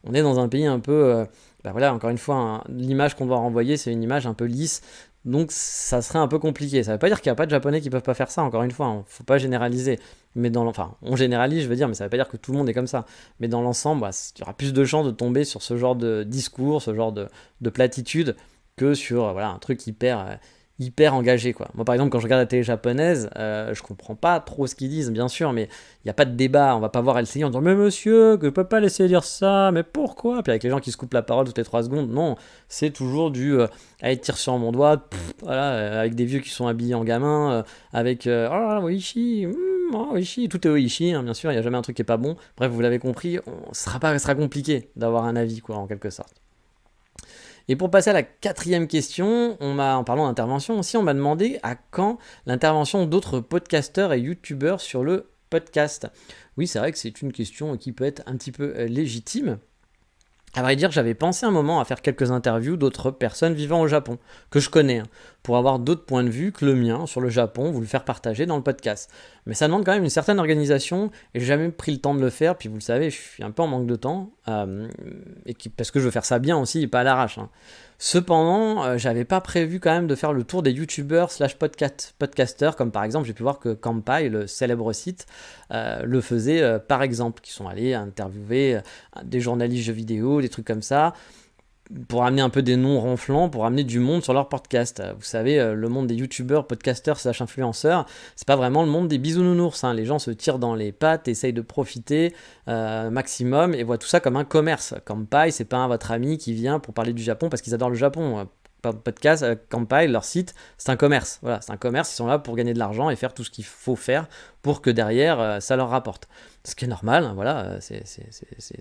On est dans un pays un peu. Voilà, encore une fois, hein, l'image qu'on doit renvoyer, c'est une image un peu lisse. Donc ça serait un peu compliqué. Ça veut pas dire qu'il n'y a pas de Japonais qui peuvent pas faire ça, encore une fois, hein, faut pas généraliser. Mais enfin, on généralise, je veux dire, mais ça veut pas dire que tout le monde est comme ça. Mais dans l'ensemble, il y aura plus de chances de tomber sur ce genre de discours, ce genre de platitude, que sur voilà, un truc hyper engagé, quoi. Moi, par exemple, quand je regarde la télé japonaise, je comprends pas trop ce qu'ils disent, bien sûr, mais il n'y a pas de débat. On va pas voir LCI en disant mais monsieur, que je peux pas laisser dire ça, mais pourquoi? Puis avec les gens qui se coupent la parole toutes les 3 secondes, non, c'est toujours allez, tire sur mon doigt, voilà, avec des vieux qui sont habillés en gamin, avec oh, Oishi, oh, Oishi, tout est Oishi, hein, bien sûr, il n'y a jamais un truc qui est pas bon. Bref, vous l'avez compris, ce sera compliqué d'avoir un avis, quoi, en quelque sorte. Et pour passer à la 4e question, en parlant d'intervention aussi, on m'a demandé à quand l'intervention d'autres podcasteurs et youtubeurs sur le podcast. Oui, c'est vrai que c'est une question qui peut être un petit peu légitime. À vrai dire, j'avais pensé un moment à faire quelques interviews d'autres personnes vivant au Japon, que je connais, hein, pour avoir d'autres points de vue que le mien sur le Japon, vous le faire partager dans le podcast. Mais ça demande quand même une certaine organisation, et j'ai jamais pris le temps de le faire, puis vous le savez, je suis un peu en manque de temps, parce que je veux faire ça bien aussi, et pas à l'arrache, hein. Cependant, j'avais pas prévu quand même de faire le tour des youtubeurs / podcasters, comme par exemple, j'ai pu voir que Kampai, le célèbre site, le faisait par exemple, qui sont allés interviewer des journalistes jeux vidéo, des trucs comme ça, pour amener un peu des noms ronflants, pour amener du monde sur leur podcast. Vous savez, le monde des youtubeurs, podcasters / influenceurs, c'est pas vraiment le monde des bisounours, hein. Les gens se tirent dans les pattes, essayent de profiter maximum et voient tout ça comme un commerce. Kampai, c'est pas votre ami qui vient pour parler du Japon parce qu'ils adorent le Japon. Podcast, Kampai, leur site, c'est un commerce. Voilà, c'est un commerce, ils sont là pour gagner de l'argent et faire tout ce qu'il faut faire pour que derrière, ça leur rapporte. Ce qui est normal, hein, voilà, c'est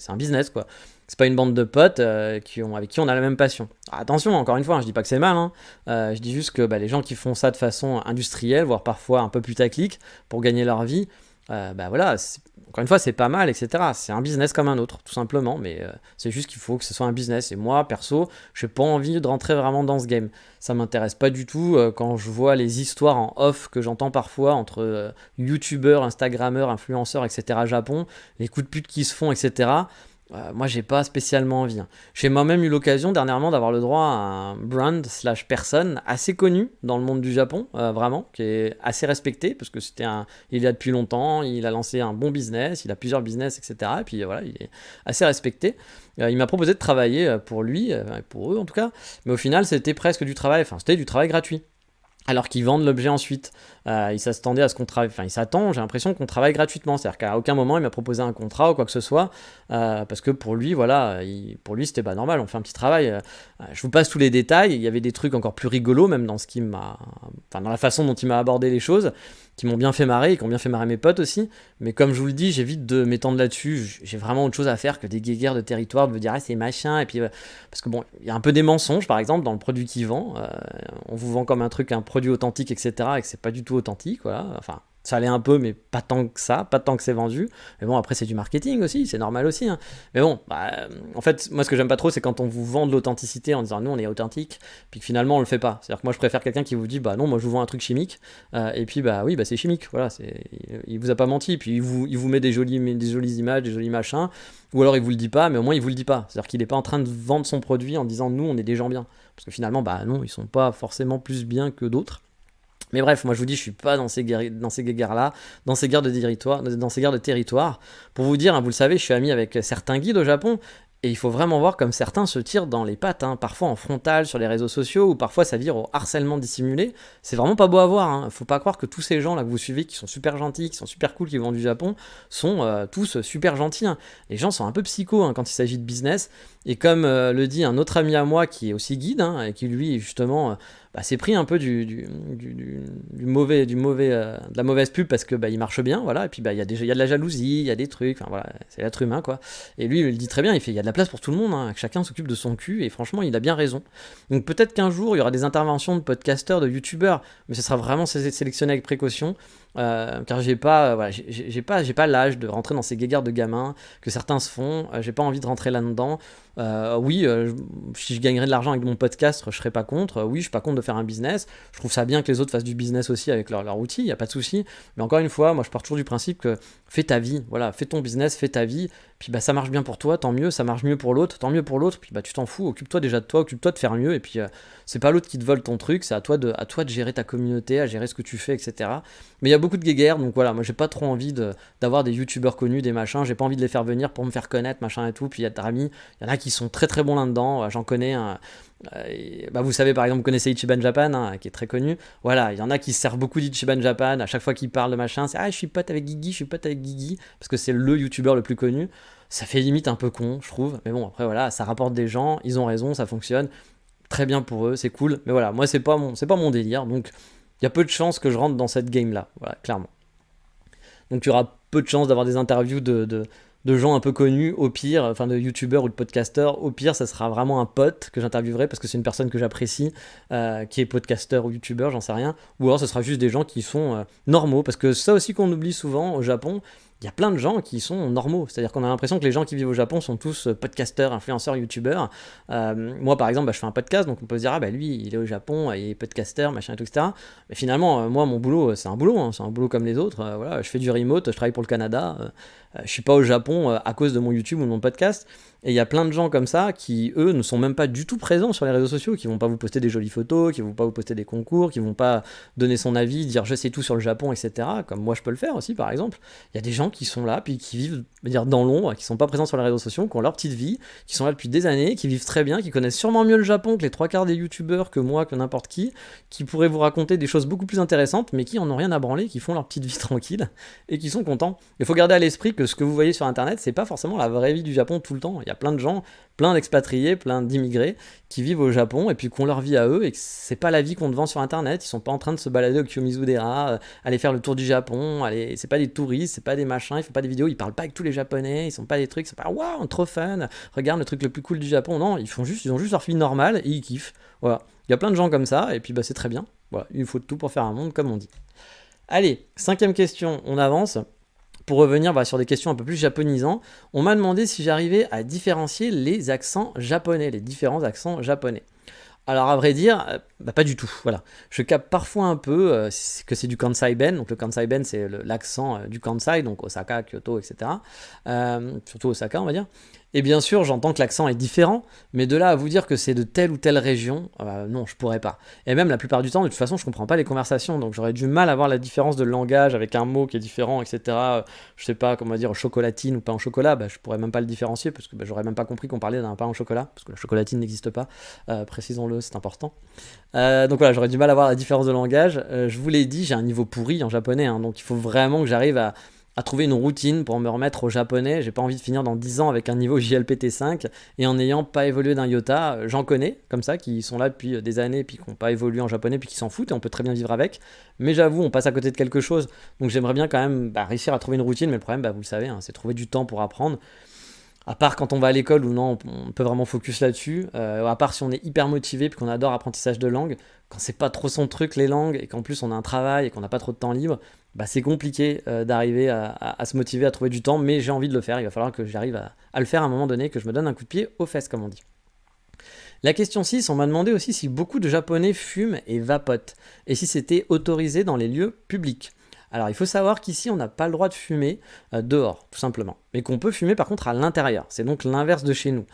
un business, quoi. C'est pas une bande de potes avec qui on a la même passion. Alors, attention, encore une fois, hein, je dis pas que c'est mal, hein. Je dis juste que les gens qui font ça de façon industrielle, voire parfois un peu putaclic, pour gagner leur vie, voilà, encore une fois, c'est pas mal, etc. C'est un business comme un autre, tout simplement, mais c'est juste qu'il faut que ce soit un business. Et moi, perso, j'ai pas envie de rentrer vraiment dans ce game. Ça m'intéresse pas du tout quand je vois les histoires en off que j'entends parfois entre youtubeurs, instagrammeurs, influenceurs, etc. Japon, les coups de pute qui se font, etc. Moi, j'ai pas spécialement envie, hein. J'ai moi-même eu l'occasion dernièrement d'avoir le droit à un brand / personne assez connu dans le monde du Japon, vraiment, qui est assez respecté parce que il est là depuis longtemps, il a lancé un bon business, il a plusieurs business, etc. Et puis voilà, il est assez respecté. Il m'a proposé de travailler pour lui, pour eux en tout cas, mais au final, c'était presque du travail, enfin, c'était du travail gratuit. Alors qu'ils vendent l'objet ensuite. Il s'attendait à ce qu'on travaille, enfin il s'attend, j'ai l'impression qu'on travaille gratuitement. C'est-à-dire qu'à aucun moment il m'a proposé un contrat ou quoi que ce soit, parce que pour lui, voilà, pour lui c'était normal, on fait un petit travail. Je vous passe tous les détails, il y avait des trucs encore plus rigolos, même dans dans la façon dont il m'a abordé les choses, qui m'ont bien fait marrer et qui ont bien fait marrer mes potes aussi. Mais comme je vous le dis, j'évite de m'étendre là-dessus, j'ai vraiment autre chose à faire que des guéguerres de territoire, de me dire ah, c'est machin, et puis parce que bon, il y a un peu des mensonges par exemple dans le produit qu'il vend. On vous vend comme un produit authentique, etc., et que c'est pas du tout authentique, voilà. Enfin, ça l'est un peu, mais pas tant que ça, pas tant que c'est vendu. Mais bon, après, c'est du marketing aussi, c'est normal aussi, hein. Mais bon, en fait, moi, ce que j'aime pas trop, c'est quand on vous vend de l'authenticité en disant nous, on est authentique, puis que finalement, on le fait pas. C'est-à-dire que moi, je préfère quelqu'un qui vous dit bah non, moi, je vous vends un truc chimique, et puis oui, c'est chimique, voilà. Il vous a pas menti, puis il vous met des jolies images, des jolis machins, ou alors il vous le dit pas, mais au moins il vous le dit pas. C'est-à-dire qu'il est pas en train de vendre son produit en disant nous, on est des gens bien. Parce que finalement, non, ils sont pas forcément plus bien que d'autres. Mais bref, moi je vous dis, je suis pas dans ces guerres-là, dans ces guerres de territoire, Pour vous dire, hein, vous le savez, je suis ami avec certains guides au Japon, et il faut vraiment voir comme certains se tirent dans les pattes, hein, parfois en frontal sur les réseaux sociaux, ou parfois ça vire au harcèlement dissimulé. C'est vraiment pas beau à voir, hein. Faut pas croire que tous ces gens là que vous suivez, qui sont super gentils, qui sont super cool, qui vont du Japon, sont tous super gentils, hein. Les gens sont un peu psychos, hein, quand il s'agit de business, et comme le dit un autre ami à moi qui est aussi guide, hein, et qui lui justement s'est pris un peu de la mauvaise pub parce que il marche bien, voilà, et puis il y a de la jalousie, il y a des trucs, enfin voilà, c'est l'être humain quoi. Et lui il le dit très bien, il fait il y a de la place pour tout le monde, hein, que chacun s'occupe de son cul, et franchement il a bien raison. Donc peut-être qu'un jour il y aura des interventions de podcasteurs, de youtubeurs, mais ce sera vraiment sélectionné avec précaution. Car j'ai pas l'âge de rentrer dans ces guéguerres de gamins que certains se font. J'ai pas envie de rentrer là-dedans. Si je gagnerais de l'argent avec mon podcast, je serais pas contre. Oui, je suis pas contre de faire un business. Je trouve ça bien que les autres fassent du business aussi avec leur outil, il y a pas de souci. Mais encore une fois, moi je pars toujours du principe que fais ta vie, voilà, fais ton business, fais ta vie. Puis ça marche bien pour toi, tant mieux. Ça marche mieux pour l'autre, tant mieux pour l'autre. Puis tu t'en fous, occupe-toi déjà de toi, occupe-toi de faire mieux. Et puis c'est pas l'autre qui te vole ton truc, c'est à toi de gérer ta communauté, à gérer ce que tu fais, etc. Mais il y a beaucoup de guéguerres, donc voilà, moi j'ai pas trop envie d'avoir des youtubeurs connus, des machins, j'ai pas envie de les faire venir pour me faire connaître, machin et tout. Puis il y a il y en a qui sont très très bons là-dedans, j'en connais un. Vous savez par exemple, vous connaissez Ichiban Japan, hein, qui est très connu. Voilà, il y en a qui se servent beaucoup d'Ichiban Japan, à chaque fois qu'ils parlent de machin, c'est je suis pote avec Guigui, parce que c'est le youtubeur le plus connu. Ça fait limite un peu con, je trouve, mais bon, après voilà, ça rapporte des gens, ils ont raison, ça fonctionne, très bien pour eux, c'est cool, mais voilà, moi c'est pas mon délire, donc il y a peu de chances que je rentre dans cette game là, voilà, clairement. Donc il y aura peu de chances d'avoir des interviews de gens un peu connus, au pire, enfin de youtubeurs ou de podcasteurs, au pire ça sera vraiment un pote que j'interviewerai parce que c'est une personne que j'apprécie, qui est podcasteur ou youtubeur, j'en sais rien, ou alors ce sera juste des gens qui sont normaux, parce que ça aussi qu'on oublie souvent au Japon, il y a plein de gens qui sont normaux, c'est-à-dire qu'on a l'impression que les gens qui vivent au Japon sont tous podcasteurs, influenceurs, youtubeurs. Moi par exemple, je fais un podcast, donc on peut se dire lui il est au Japon, il est podcasteur, machin et tout, etc. Mais finalement, moi mon boulot c'est un boulot, hein, c'est un boulot comme les autres, voilà, je fais du remote, je travaille pour le Canada, je suis pas au Japon à cause de mon YouTube ou de mon podcast. Et il y a plein de gens comme ça qui, eux, ne sont même pas du tout présents sur les réseaux sociaux, qui vont pas vous poster des jolies photos, qui vont pas vous poster des concours, qui vont pas donner son avis, dire je sais tout sur le Japon, etc. Comme moi je peux le faire aussi, par exemple. Il y a des gens qui sont là, puis qui vivent dans l'ombre, qui sont pas présents sur les réseaux sociaux, qui ont leur petite vie, qui sont là depuis des années, qui vivent très bien, qui connaissent sûrement mieux le Japon que les trois quarts des youtubeurs, que moi, que n'importe qui pourraient vous raconter des choses beaucoup plus intéressantes, mais qui en ont rien à branler, qui font leur petite vie tranquille et qui sont contents. Il faut garder à l'esprit que ce que vous voyez sur internet, c'est pas forcément la vraie vie du Japon tout le temps. Il y a plein de gens, plein d'expatriés, plein d'immigrés qui vivent au Japon et puis qui ont leur vie à eux, et que c'est pas la vie qu'on te vend sur internet. Ils sont pas en train de se balader au Kiyomizu-dera, aller faire le tour du Japon, c'est pas des touristes, c'est pas des machins, ils font pas des vidéos, ils parlent pas avec tous les japonais, ils sont pas des trucs, c'est pas waouh, trop fun, regarde le truc le plus cool du Japon. Non, ils ont juste leur vie normale et ils kiffent. Voilà. Il y a plein de gens comme ça, et puis c'est très bien. Voilà, il faut tout pour faire un monde, comme on dit. Allez, 5e question, on avance. Pour revenir sur des questions un peu plus japonisants, on m'a demandé si j'arrivais à différencier les accents japonais, les différents accents japonais. Alors à vrai dire, pas du tout, voilà. Je capte parfois un peu que c'est du Kansai Ben, donc le Kansai Ben c'est l'accent du Kansai, donc Osaka, Kyoto, etc. Surtout Osaka on va dire. Et bien sûr, j'entends que l'accent est différent, mais de là à vous dire que c'est de telle ou telle région, non, je pourrais pas. Et même la plupart du temps, de toute façon, je comprends pas les conversations, donc j'aurais du mal à voir la différence de langage avec un mot qui est différent, etc. Je sais pas comment dire, chocolatine ou pain au chocolat, je pourrais même pas le différencier, parce que j'aurais même pas compris qu'on parlait d'un pain au chocolat, parce que la chocolatine n'existe pas, précisons-le, c'est important. Donc voilà, j'aurais du mal à voir la différence de langage. Je vous l'ai dit, j'ai un niveau pourri en japonais, hein, donc il faut vraiment que j'arrive à trouver une routine pour me remettre au japonais. J'ai pas envie de finir dans 10 ans avec un niveau JLPT 5 et en n'ayant pas évolué d'un iota. J'en connais comme ça qui sont là depuis des années puis qui n'ont pas évolué en japonais puis qui s'en foutent et on peut très bien vivre avec. Mais j'avoue, on passe à côté de quelque chose. Donc j'aimerais bien quand même réussir à trouver une routine, mais le problème, vous le savez, hein, c'est trouver du temps pour apprendre. À part quand on va à l'école où non, on peut vraiment focus là-dessus. À part si on est hyper motivé puis qu'on adore l'apprentissage de langue. Quand c'est pas trop son truc les langues et qu'en plus on a un travail et qu'on n'a pas trop de temps libre, c'est compliqué d'arriver à se motiver, à trouver du temps, mais j'ai envie de le faire. Il va falloir que j'arrive à le faire à un moment donné, que je me donne un coup de pied aux fesses, comme on dit. La question 6, on m'a demandé aussi si beaucoup de Japonais fument et vapotent, et si c'était autorisé dans les lieux publics. Alors il faut savoir qu'ici on n'a pas le droit de fumer dehors, tout simplement, mais qu'on peut fumer par contre à l'intérieur. C'est donc l'inverse de chez nous.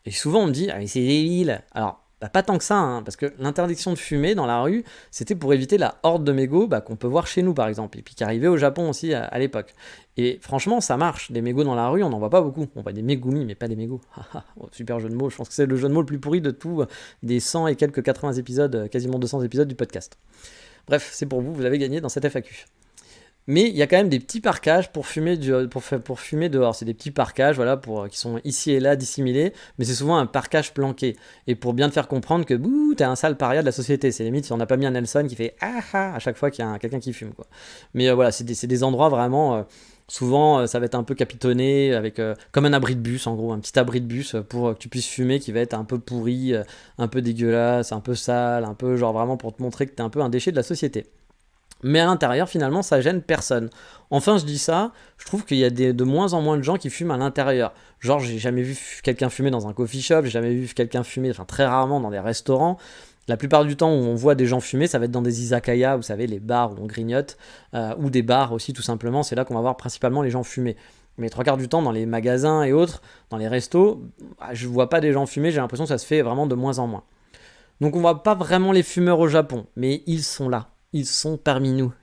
Et souvent on me dit, ah mais c'est débile. Alors Bah, pas tant que ça, hein, parce que l'interdiction de fumer dans la rue, c'était pour éviter la horde de mégots qu'on peut voir chez nous par exemple, et puis qui arrivait au Japon aussi à l'époque. Et franchement, ça marche. Des mégots dans la rue, on n'en voit pas beaucoup. On voit des mégoumi, mais pas des mégots. Super jeu de mots. Je pense que c'est le jeu de mots le plus pourri de tous des 100 et quelques 80 épisodes, quasiment 200 épisodes du podcast. Bref, c'est pour vous, vous avez gagné dans cette FAQ. Mais il y a quand même des petits parcages pour fumer, pour fumer dehors. C'est des petits parcages voilà, qui sont ici et là dissimulés, mais c'est souvent un parcage planqué. Et pour bien te faire comprendre que t'es un sale paria de la société. C'est limite si on n'a pas mis un Nelson qui fait ah ah à chaque fois qu'il y a quelqu'un qui fume. Quoi. Mais voilà, c'est des endroits vraiment. Souvent, ça va être un peu capitonné, avec comme un abri de bus en gros, un petit abri de bus pour que tu puisses fumer qui va être un peu pourri, un peu dégueulasse, un peu sale, un peu genre vraiment pour te montrer que t'es un peu un déchet de la société. Mais à l'intérieur, finalement, ça gêne personne. Enfin, je dis ça, je trouve qu'il y a de moins en moins de gens qui fument à l'intérieur. Genre, j'ai jamais vu quelqu'un fumer dans un coffee shop, j'ai jamais vu quelqu'un fumer, enfin très rarement dans des restaurants. La plupart du temps où on voit des gens fumer, ça va être dans des izakaya, vous savez, les bars où on grignote, ou des bars aussi tout simplement, c'est là qu'on va voir principalement les gens fumer. Mais 3 quarts du temps, dans les magasins et autres, dans les restos, je vois pas des gens fumer, j'ai l'impression que ça se fait vraiment de moins en moins. Donc on voit pas vraiment les fumeurs au Japon, mais ils sont là. Ils sont parmi nous.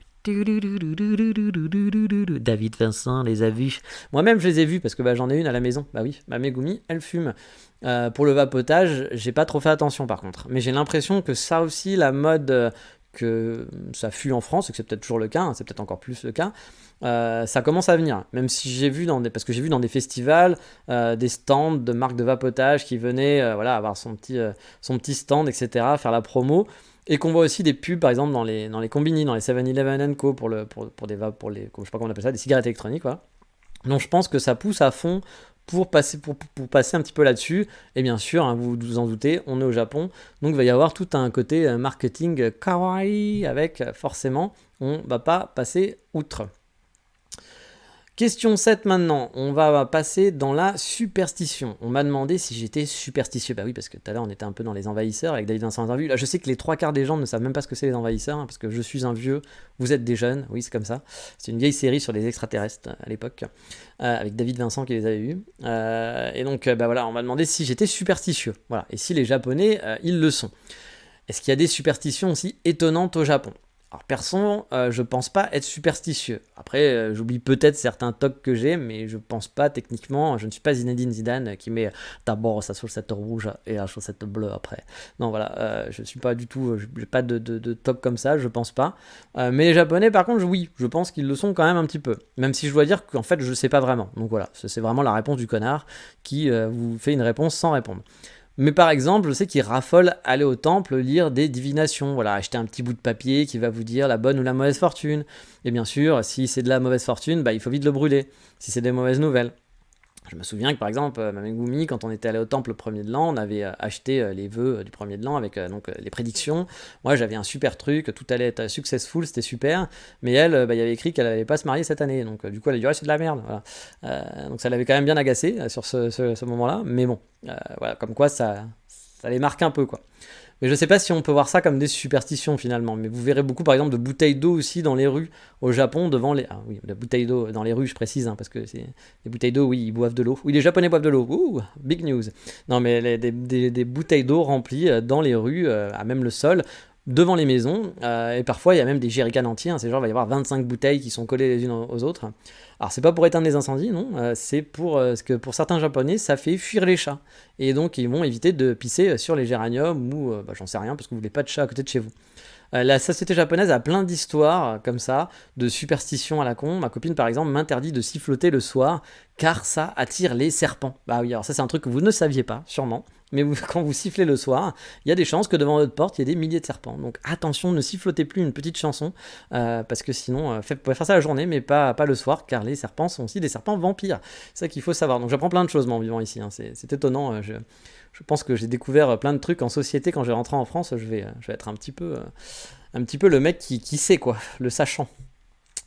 David Vincent les a vus. Moi-même, je les ai vus parce que j'en ai une à la maison. Bah oui, ma Megumi, elle fume. Pour le vapotage, j'ai pas trop fait attention par contre. Mais j'ai l'impression que ça aussi, la mode que ça fut en France, et que c'est peut-être toujours le cas, c'est peut-être encore plus le cas, ça commence à venir. Même si j'ai vu parce que j'ai vu dans des festivals des stands de marques de vapotage qui venaient avoir son petit stand, etc., faire la promo. Et qu'on voit aussi des pubs, par exemple, dans les combini, dans les 7-Eleven & Co. pour les, je sais pas comment on appelle ça, des cigarettes électroniques, quoi. Donc je pense que ça pousse à fond pour passer un petit peu là-dessus. Et bien sûr, hein, vous vous en doutez, on est au Japon, donc il va y avoir tout un côté marketing kawaii avec, forcément, on va pas passer outre. Question 7 maintenant, on va passer dans la superstition. On m'a demandé si j'étais superstitieux. Bah oui, parce que tout à l'heure on était un peu dans les envahisseurs avec David Vincent Interview. Là je sais que les 3 quarts des gens ne savent même pas ce que c'est les envahisseurs, hein, parce que je suis un vieux, vous êtes des jeunes, oui c'est comme ça. C'est une vieille série sur les extraterrestres à l'époque, avec David Vincent qui les avait eus. Et donc voilà, on m'a demandé si j'étais superstitieux. Voilà. Et si les Japonais, ils le sont. Est-ce qu'il y a des superstitions aussi étonnantes au Japon ? Alors perso, je pense pas être superstitieux. Après, j'oublie peut-être certains tocs que j'ai, mais je pense pas techniquement. Je ne suis pas Zinedine Zidane qui met d'abord sa chaussette rouge et la chaussette bleue après. Non, voilà, je suis pas du tout. J'ai pas de toc comme ça, je pense pas. Mais les Japonais, par contre, oui, je pense qu'ils le sont quand même un petit peu. Même si je dois dire qu'en fait, je sais pas vraiment. Donc voilà, c'est vraiment la réponse du connard qui vous fait une réponse sans répondre. Mais par exemple, je sais qu'ils raffolent aller au temple lire des divinations, voilà, acheter un petit bout de papier qui va vous dire la bonne ou la mauvaise fortune. Et bien sûr, si c'est de la mauvaise fortune, il faut vite le brûler, si c'est des mauvaises nouvelles. Je me souviens que par exemple, ma Megumi, quand on était allé au temple le premier de l'an, on avait acheté les vœux du premier de l'an avec les prédictions. Moi j'avais un super truc, tout allait être successful, c'était super. Mais elle, il y avait écrit qu'elle n'allait pas se marier cette année. Donc du coup elle a dit ouais, c'est de la merde. Voilà. Donc ça l'avait quand même bien agacé sur ce moment-là. Mais bon, voilà, comme quoi ça les marque un peu quoi. Mais je sais pas si on peut voir ça comme des superstitions finalement. Mais vous verrez beaucoup par exemple de bouteilles d'eau aussi dans les rues au Japon devant les... Ah oui, la bouteille d'eau dans les rues je précise, hein, parce que c'est des bouteilles d'eau, oui, ils boivent de l'eau. Oui, les Japonais boivent de l'eau. Ouh, big news. Non mais des bouteilles d'eau remplies dans les rues, à même le sol, devant les maisons, et parfois il y a même des jerrycans entiers, hein, c'est genre il va y avoir 25 bouteilles qui sont collées les unes aux autres. Alors c'est pas pour éteindre les incendies, non, c'est pour ce que pour certains japonais ça fait fuir les chats, et donc ils vont éviter de pisser sur les géraniums ou j'en sais rien parce que vous voulez pas de chat à côté de chez vous. La société japonaise a plein d'histoires comme ça, de superstitions à la con. Ma copine par exemple m'interdit de siffloter le soir car ça attire les serpents. Bah oui, alors ça c'est un truc que vous ne saviez pas, sûrement. Mais quand vous sifflez le soir, il y a des chances que devant votre porte, il y ait des milliers de serpents. Donc attention, ne sifflotez plus une petite chanson, parce que sinon, vous pouvez faire ça la journée, mais pas le soir, car les serpents sont aussi des serpents vampires. C'est ça qu'il faut savoir. Donc j'apprends plein de choses en vivant ici, hein. C'est étonnant. Je pense que j'ai découvert plein de trucs en société quand je vais rentrer en France. Je vais être un petit peu le mec qui sait quoi, le sachant.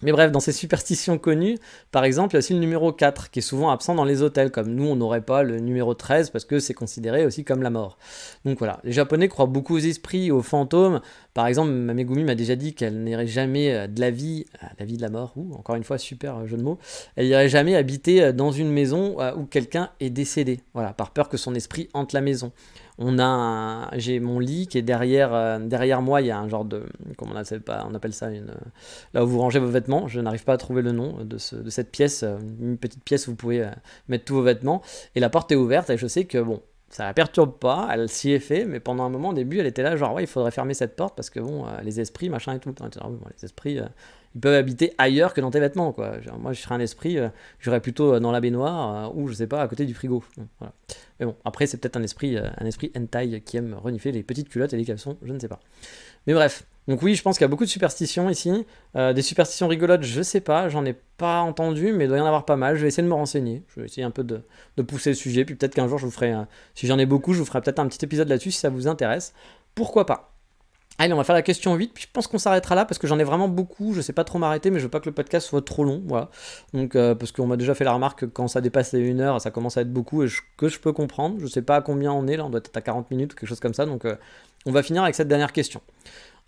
Mais bref, dans ces superstitions connues, par exemple, il y a aussi le numéro 4 qui est souvent absent dans les hôtels, comme nous on n'aurait pas le numéro 13 parce que c'est considéré aussi comme la mort. Donc voilà, les Japonais croient beaucoup aux esprits, aux fantômes. Par exemple, ma Megumi m'a déjà dit qu'elle n'irait jamais de la vie de la mort, encore une fois, super jeu de mots, elle n'irait jamais habiter dans une maison où quelqu'un est décédé, voilà, par peur que son esprit hante la maison. J'ai mon lit qui est derrière moi, il y a un genre de, comment on appelle ça, là où vous rangez vos vêtements. Je n'arrive pas à trouver le nom de cette pièce, une petite pièce où vous pouvez mettre tous vos vêtements. Et la porte est ouverte et je sais que bon, ça la perturbe pas, elle s'y est fait, mais pendant un moment au début, elle était là, genre ouais, il faudrait fermer cette porte parce que bon, les esprits, machin et tout. Les esprits, ils peuvent habiter ailleurs que dans tes vêtements, quoi. Genre, moi, je serais un esprit, j'irais plutôt dans la baignoire ou je sais pas, à côté du frigo. Voilà. Mais bon, après, c'est peut-être un esprit hentai qui aime renifler les petites culottes et les caleçons, je ne sais pas. Mais bref. Donc oui, je pense qu'il y a beaucoup de superstitions ici. Des superstitions rigolotes, je sais pas, j'en ai pas entendu, mais il doit y en avoir pas mal. Je vais essayer de me renseigner. Je vais essayer un peu de pousser le sujet. Puis peut-être qu'un jour, je vous ferai, si j'en ai beaucoup, je vous ferai peut-être un petit épisode là-dessus si ça vous intéresse. Pourquoi pas? Allez, on va faire la question 8, puis je pense qu'on s'arrêtera là parce que j'en ai vraiment beaucoup, je sais pas trop m'arrêter, mais je veux pas que le podcast soit trop long, voilà. Donc, parce qu'on m'a déjà fait la remarque que quand ça dépasse les 1 heure, ça commence à être beaucoup, et que je peux comprendre, je sais pas à combien on est, là, on doit être à 40 minutes ou quelque chose comme ça, donc on va finir avec cette dernière question.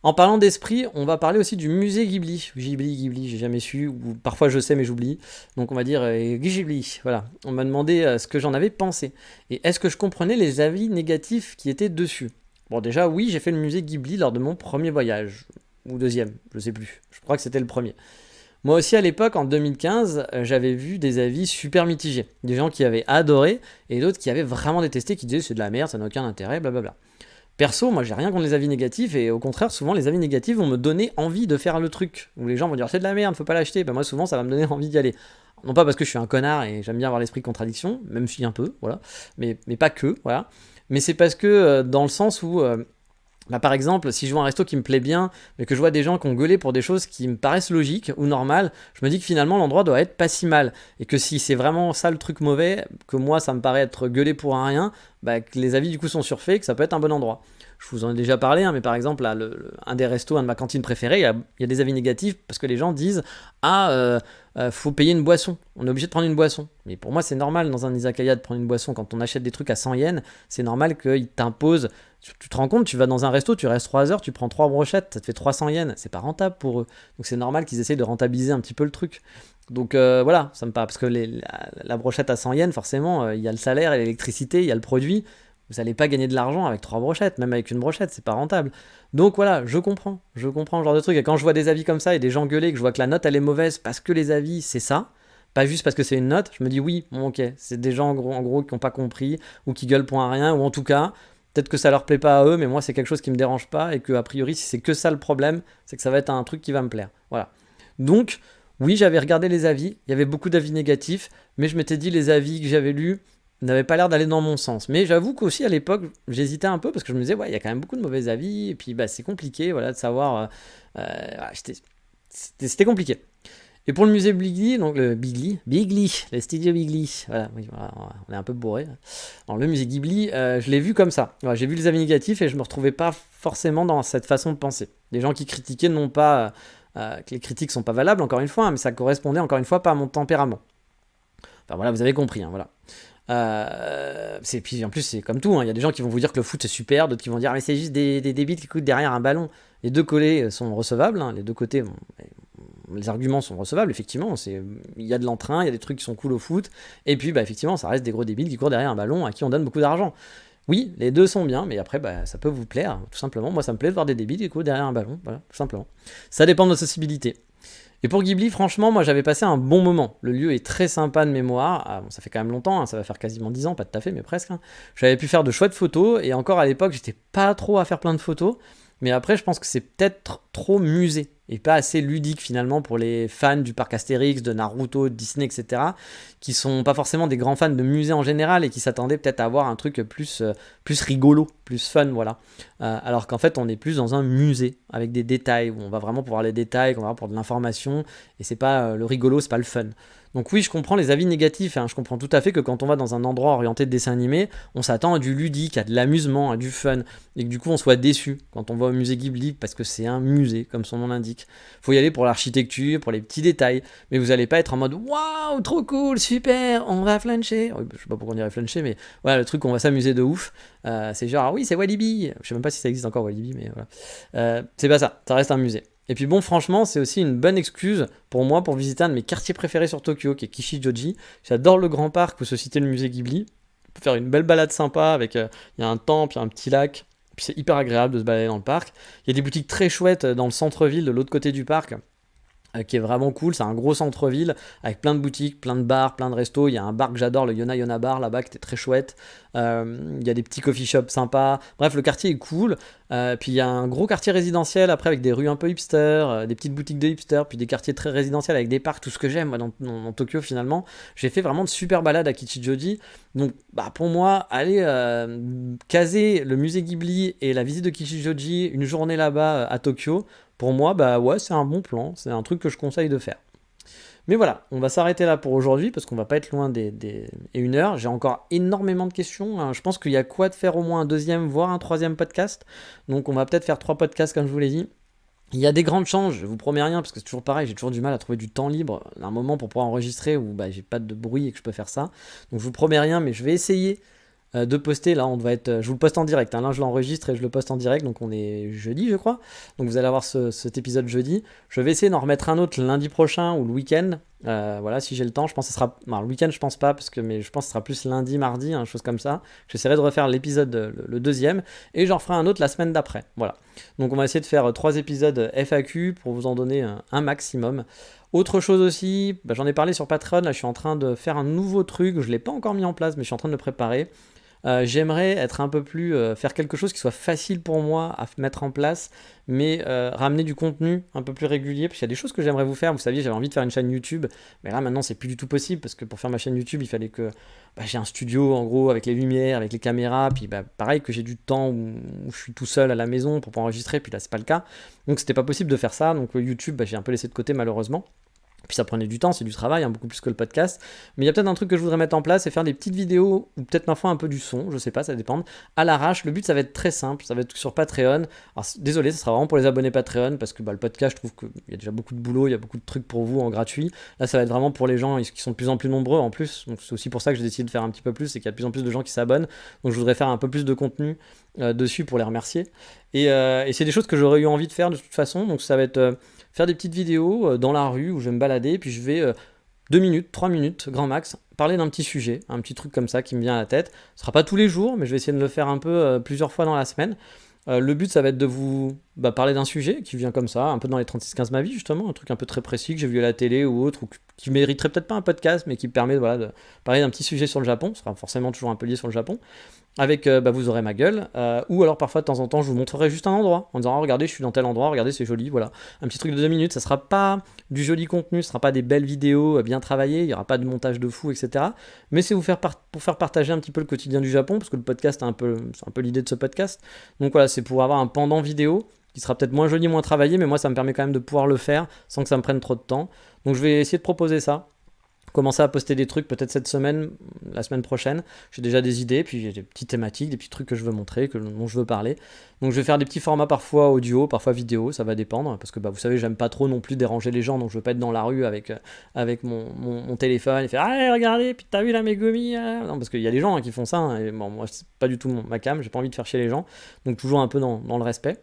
En parlant d'esprit, on va parler aussi du musée Ghibli. Ghibli, j'ai jamais su, ou parfois je sais mais j'oublie. Donc on va dire Ghibli, voilà. On m'a demandé ce que j'en avais pensé. Et est-ce que je comprenais les avis négatifs qui étaient dessus? Bon déjà oui, j'ai fait le musée Ghibli lors de mon premier voyage. Ou deuxième, je sais plus. Je crois que c'était le premier. Moi aussi à l'époque, en 2015, j'avais vu des avis super mitigés. Des gens qui avaient adoré et d'autres qui avaient vraiment détesté, qui disaient c'est de la merde, ça n'a aucun intérêt, blablabla. Perso, moi j'ai rien contre les avis négatifs et au contraire, souvent les avis négatifs vont me donner envie de faire le truc. Où les gens vont dire c'est de la merde, faut pas l'acheter. Ben moi souvent ça va me donner envie d'y aller. Non pas parce que je suis un connard et j'aime bien avoir l'esprit de contradiction, même si un peu, voilà. Mais pas que, voilà. Mais c'est parce que dans le sens où par exemple, si je vois un resto qui me plaît bien, mais que je vois des gens qui ont gueulé pour des choses qui me paraissent logiques ou normales, je me dis que finalement l'endroit doit être pas si mal. Et que si c'est vraiment ça le truc mauvais, que moi ça me paraît être gueulé pour un rien, que les avis du coup sont surfaits, que ça peut être un bon endroit. Je vous en ai déjà parlé, mais par exemple, là, un des restos, un de ma cantine préférée, il y a des avis négatifs parce que les gens disent faut payer une boisson, on est obligé de prendre une boisson. Mais pour moi, c'est normal dans un izakaya de prendre une boisson. Quand on achète des trucs à 100 yens, c'est normal qu'ils t'imposent. Tu te rends compte, tu vas dans un resto, tu restes 3 heures, tu prends 3 brochettes, ça te fait 300 yens, c'est pas rentable pour eux. Donc c'est normal qu'ils essayent de rentabiliser un petit peu le truc. Donc voilà, ça me paraît, parce que la brochette à 100 yens, forcément, il y a le salaire et l'électricité, il y a le produit. Vous n'allez pas gagner de l'argent avec 3 brochettes, même avec une brochette, c'est pas rentable. Donc voilà, je comprends le genre de truc. Et quand je vois des avis comme ça et des gens gueuler, que je vois que la note elle est mauvaise parce que les avis c'est ça, pas juste parce que c'est une note, je me dis oui, bon ok, c'est des gens en gros qui n'ont pas compris, ou qui gueulent pour un rien, ou en tout cas, peut-être que ça leur plaît pas à eux, mais moi c'est quelque chose qui me dérange pas, et que a priori si c'est que ça le problème, c'est que ça va être un truc qui va me plaire. Voilà. Donc, oui, j'avais regardé les avis, il y avait beaucoup d'avis négatifs, mais je m'étais dit les avis que j'avais lus n'avait pas l'air d'aller dans mon sens. Mais j'avoue qu'aussi à l'époque, j'hésitais un peu parce que je me disais, ouais, il y a quand même beaucoup de mauvais avis, et puis c'est compliqué voilà, de savoir. C'était compliqué. Et pour le musée Bigli, donc le le studio Bigli, voilà, oui, voilà, on est un peu bourré. Alors, le musée Ghibli, je l'ai vu comme ça. Voilà, j'ai vu les avis négatifs et je me retrouvais pas forcément dans cette façon de penser. Les gens qui critiquaient non pas que les critiques sont pas valables, encore une fois, mais ça correspondait encore une fois pas à mon tempérament. Enfin voilà, vous avez compris, voilà. Puis en plus c'est comme tout, il y a des gens qui vont vous dire que le foot c'est super, d'autres qui vont dire mais c'est juste des débiles qui coûtent derrière un ballon. Les deux collés sont recevables, les deux côtés, les arguments sont recevables, effectivement, il y a de l'entrain, il y a des trucs qui sont cool au foot, et puis effectivement ça reste des gros débiles qui courent derrière un ballon à qui on donne beaucoup d'argent. Oui, les deux sont bien, mais après ça peut vous plaire, tout simplement. Moi ça me plaît de voir des débiles qui courent derrière un ballon, voilà, tout simplement. Ça dépend de nos sensibilités. Et pour Ghibli, franchement, moi j'avais passé un bon moment. Le lieu est très sympa de mémoire. Ah, bon, ça fait quand même longtemps, ça va faire quasiment 10 ans, pas tout à fait, mais presque. J'avais pu faire de chouettes photos, et encore à l'époque, j'étais pas trop à faire plein de photos. Mais après, je pense que c'est peut-être trop musée, et pas assez ludique finalement pour les fans du parc Astérix, de Naruto, de Disney, etc. Qui sont pas forcément des grands fans de musée en général, et qui s'attendaient peut-être à avoir un truc plus rigolo, plus fun, voilà. Alors qu'en fait, on est plus dans un musée, avec des détails, où on va vraiment pour voir les détails, qu'on va voir pour de l'information, et c'est pas le rigolo, c'est pas le fun. Donc oui, je comprends les avis négatifs, je comprends tout à fait que quand on va dans un endroit orienté de dessin animé, on s'attend à du ludique, à de l'amusement, à du fun, et que du coup on soit déçu quand on va au musée Ghibli, parce que c'est un musée, comme son nom l'indique. Faut y aller pour l'architecture, pour les petits détails, mais vous allez pas être en mode waouh, trop cool, super, on va flancher. Je sais pas pourquoi on dirait flancher, mais voilà, le truc, on va s'amuser de ouf. C'est genre, ah oui, c'est Walibi. Je sais même pas si ça existe encore Walibi, mais voilà. C'est pas ça, ça reste un musée. Et puis bon, franchement, c'est aussi une bonne excuse pour moi pour visiter un de mes quartiers préférés sur Tokyo, qui est Kishijoji. J'adore le grand parc où se situe le musée Ghibli. On peut faire une belle balade sympa avec, il y a un temple, il y a un petit lac, puis c'est hyper agréable de se balader dans le parc. Il y a des boutiques très chouettes dans le centre-ville de l'autre côté du parc, qui est vraiment cool. C'est un gros centre-ville avec plein de boutiques, plein de bars, plein de restos. Il y a un bar que j'adore, le Yona Yona Bar là-bas, qui était très chouette. Il y a des petits coffee shops sympas. Bref, le quartier est cool. Puis il y a un gros quartier résidentiel après avec des rues un peu hipster, des petites boutiques de hipster, puis des quartiers très résidentiels avec des parcs, tout ce que j'aime moi, dans Tokyo finalement. J'ai fait vraiment de super balades à Kichijoji. Donc pour moi, aller caser le musée Ghibli et la visite de Kichijoji une journée là-bas à Tokyo, pour moi, ouais, c'est un bon plan, c'est un truc que je conseille de faire. Mais voilà, on va s'arrêter là pour aujourd'hui parce qu'on va pas être loin et 1 heure. J'ai encore énormément de questions, hein. Je pense qu'il y a quoi de faire au moins un deuxième, voire un troisième podcast. Donc on va peut-être faire 3 podcasts comme je vous l'ai dit. Il y a des grandes chances, je vous promets rien parce que c'est toujours pareil, j'ai toujours du mal à trouver du temps libre à un moment pour pouvoir enregistrer où j'ai pas de bruit et que je peux faire ça. Donc je vous promets rien, mais je vais essayer de poster. Là, on va être, je vous le poste en direct, hein. Là, je l'enregistre et je le poste en direct. Donc, on est jeudi, je crois. Donc, vous allez avoir cet épisode jeudi. Je vais essayer d'en remettre un autre lundi prochain ou le week-end. Voilà, si j'ai le temps. Je pense que ce sera. Le week-end, je pense pas, mais je pense que ce sera plus lundi, mardi, hein, chose comme ça. J'essaierai de refaire l'épisode, le deuxième. Et j'en ferai un autre la semaine d'après. Voilà. Donc, on va essayer de faire 3 épisodes FAQ pour vous en donner un maximum. Autre chose aussi, j'en ai parlé sur Patreon. Là, je suis en train de faire un nouveau truc. Je ne l'ai pas encore mis en place, mais je suis en train de le préparer. J'aimerais être un peu plus faire quelque chose qui soit facile pour moi à mettre en place, mais ramener du contenu un peu plus régulier, parce qu'il y a des choses que j'aimerais vous faire. Vous saviez, j'avais envie de faire une chaîne YouTube, mais là maintenant c'est plus du tout possible, parce que pour faire ma chaîne YouTube il fallait que j'ai un studio en gros avec les lumières, avec les caméras, puis pareil que j'ai du temps où je suis tout seul à la maison pour enregistrer, puis là c'est pas le cas, donc c'était pas possible de faire ça. Donc YouTube j'ai un peu laissé de côté malheureusement. Puis ça prenait du temps, c'est du travail, hein, beaucoup plus que le podcast. Mais il y a peut-être un truc que je voudrais mettre en place, c'est faire des petites vidéos, ou peut-être parfois un peu du son, je sais pas, ça dépend, à l'arrache. Le but, ça va être très simple, ça va être sur Patreon. Alors désolé, ça sera vraiment pour les abonnés Patreon, parce que le podcast, je trouve qu'il y a déjà beaucoup de boulot, il y a beaucoup de trucs pour vous en gratuit. Là, ça va être vraiment pour les gens qui sont de plus en plus nombreux en plus. Donc c'est aussi pour ça que j'ai décidé de faire un petit peu plus, c'est qu'il y a de plus en plus de gens qui s'abonnent. Donc je voudrais faire un peu plus de contenu dessus pour les remercier. Et c'est des choses que j'aurais eu envie de faire de toute façon, donc ça va être... faire des petites vidéos dans la rue où je vais me balader, puis je vais 2 minutes, 3 minutes, grand max, parler d'un petit sujet, un petit truc comme ça qui me vient à la tête. Ce sera pas tous les jours, mais je vais essayer de le faire un peu plusieurs fois dans la semaine. Le but, ça va être de vous parler d'un sujet qui vient comme ça, un peu dans les 36-15 ma vie, justement, un truc un peu très précis que j'ai vu à la télé ou autre, ou qui mériterait peut-être pas un podcast, mais qui me permet de parler d'un petit sujet sur le Japon. Ce sera forcément toujours un peu lié sur le Japon. Avec, vous aurez ma gueule, ou alors parfois de temps en temps, je vous montrerai juste un endroit, en disant, oh, regardez, je suis dans tel endroit, regardez, c'est joli, voilà. Un petit truc de 2 minutes, ça sera pas du joli contenu, ce sera pas des belles vidéos bien travaillées, il y aura pas de montage de fou, etc. Mais c'est pour faire partager un petit peu le quotidien du Japon, parce que le podcast, c'est un peu l'idée de ce podcast. Donc voilà, c'est pour avoir un pendant vidéo, qui sera peut-être moins joli, moins travaillé, mais moi, ça me permet quand même de pouvoir le faire, sans que ça me prenne trop de temps. Donc je vais essayer de proposer ça. Commencer à poster des trucs peut-être cette semaine, la semaine prochaine. J'ai déjà des idées, puis j'ai des petites thématiques, des petits trucs que je veux montrer, dont je veux parler. Donc je vais faire des petits formats parfois audio, parfois vidéo, ça va dépendre, parce que vous savez, j'aime pas trop non plus déranger les gens, donc je veux pas être dans la rue avec mon téléphone et faire allez regardez, puis t'as vu la Megumi Non, parce qu'il y a des gens qui font ça, hein, et bon, moi c'est pas du tout ma cam, j'ai pas envie de faire chier les gens, donc toujours un peu dans le respect.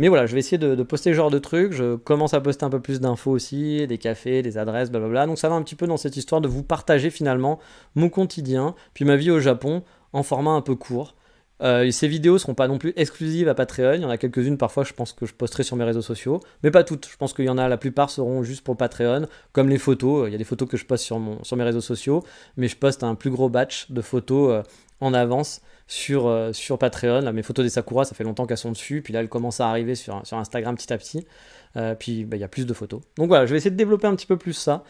Mais voilà, je vais essayer de poster ce genre de trucs. Je commence à poster un peu plus d'infos aussi, des cafés, des adresses, blablabla. Donc ça va un petit peu dans cette histoire de vous partager finalement mon quotidien, puis ma vie au Japon en format un peu court. Ces vidéos seront pas non plus exclusives à Patreon. Il y en a quelques-unes parfois, je pense que je posterai sur mes réseaux sociaux, mais pas toutes. Je pense qu'il y en a, la plupart seront juste pour Patreon, comme les photos. Il y a des photos que je poste sur mes réseaux sociaux, mais je poste un plus gros batch de photos en avance sur Patreon. Là, mes photos des Sakura, ça fait longtemps qu'elles sont dessus, puis là elles commencent à arriver sur Instagram petit à petit. Puis il y a plus de photos. Donc voilà, je vais essayer de développer un petit peu plus ça,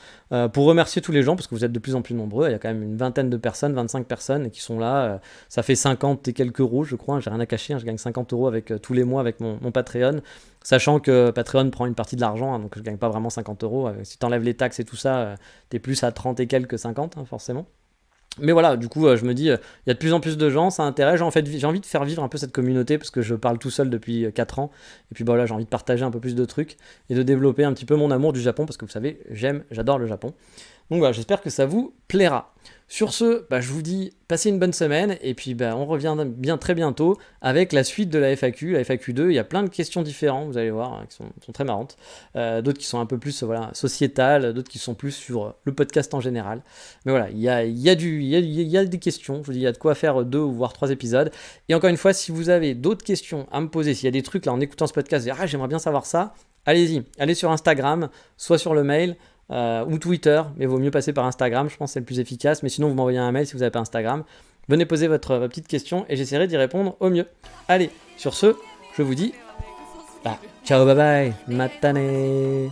pour remercier tous les gens, parce que vous êtes de plus en plus nombreux. Il y a quand même une vingtaine de personnes, 25 personnes qui sont là. Ça fait 50 et quelques euros, je crois, j'ai rien à cacher, hein, je gagne 50 euros tous les mois avec mon Patreon, sachant que Patreon prend une partie de l'argent, hein, donc je gagne pas vraiment 50 euros. Si tu enlèves les taxes et tout ça, t'es plus à 30 et quelques 50, hein, forcément. Mais voilà, du coup, je me dis, il y a de plus en plus de gens, ça intéresse. En fait, j'ai envie de faire vivre un peu cette communauté, parce que je parle tout seul depuis 4 ans. Et puis voilà, j'ai envie de partager un peu plus de trucs et de développer un petit peu mon amour du Japon, parce que vous savez, j'adore le Japon. Donc voilà, j'espère que ça vous plaira. Sur ce, je vous dis, passez une bonne semaine, et puis on revient bien très bientôt avec la suite de la FAQ 2. Il y a plein de questions différentes, vous allez voir, qui sont très marrantes. D'autres qui sont un peu plus sociétales, d'autres qui sont plus sur le podcast en général. Mais voilà, il y a des questions, je vous dis, il y a de quoi faire 2 ou voire 3 épisodes. Et encore une fois, si vous avez d'autres questions à me poser, s'il y a des trucs là en écoutant ce podcast, j'aimerais bien savoir ça, allez-y, allez sur Instagram, soit sur le mail, ou Twitter, mais il vaut mieux passer par Instagram, je pense que c'est le plus efficace, mais sinon vous m'envoyez un mail si vous n'avez pas Instagram, venez poser votre petite question et j'essaierai d'y répondre au mieux. Allez, sur ce, je vous dis ciao, bye bye, matane.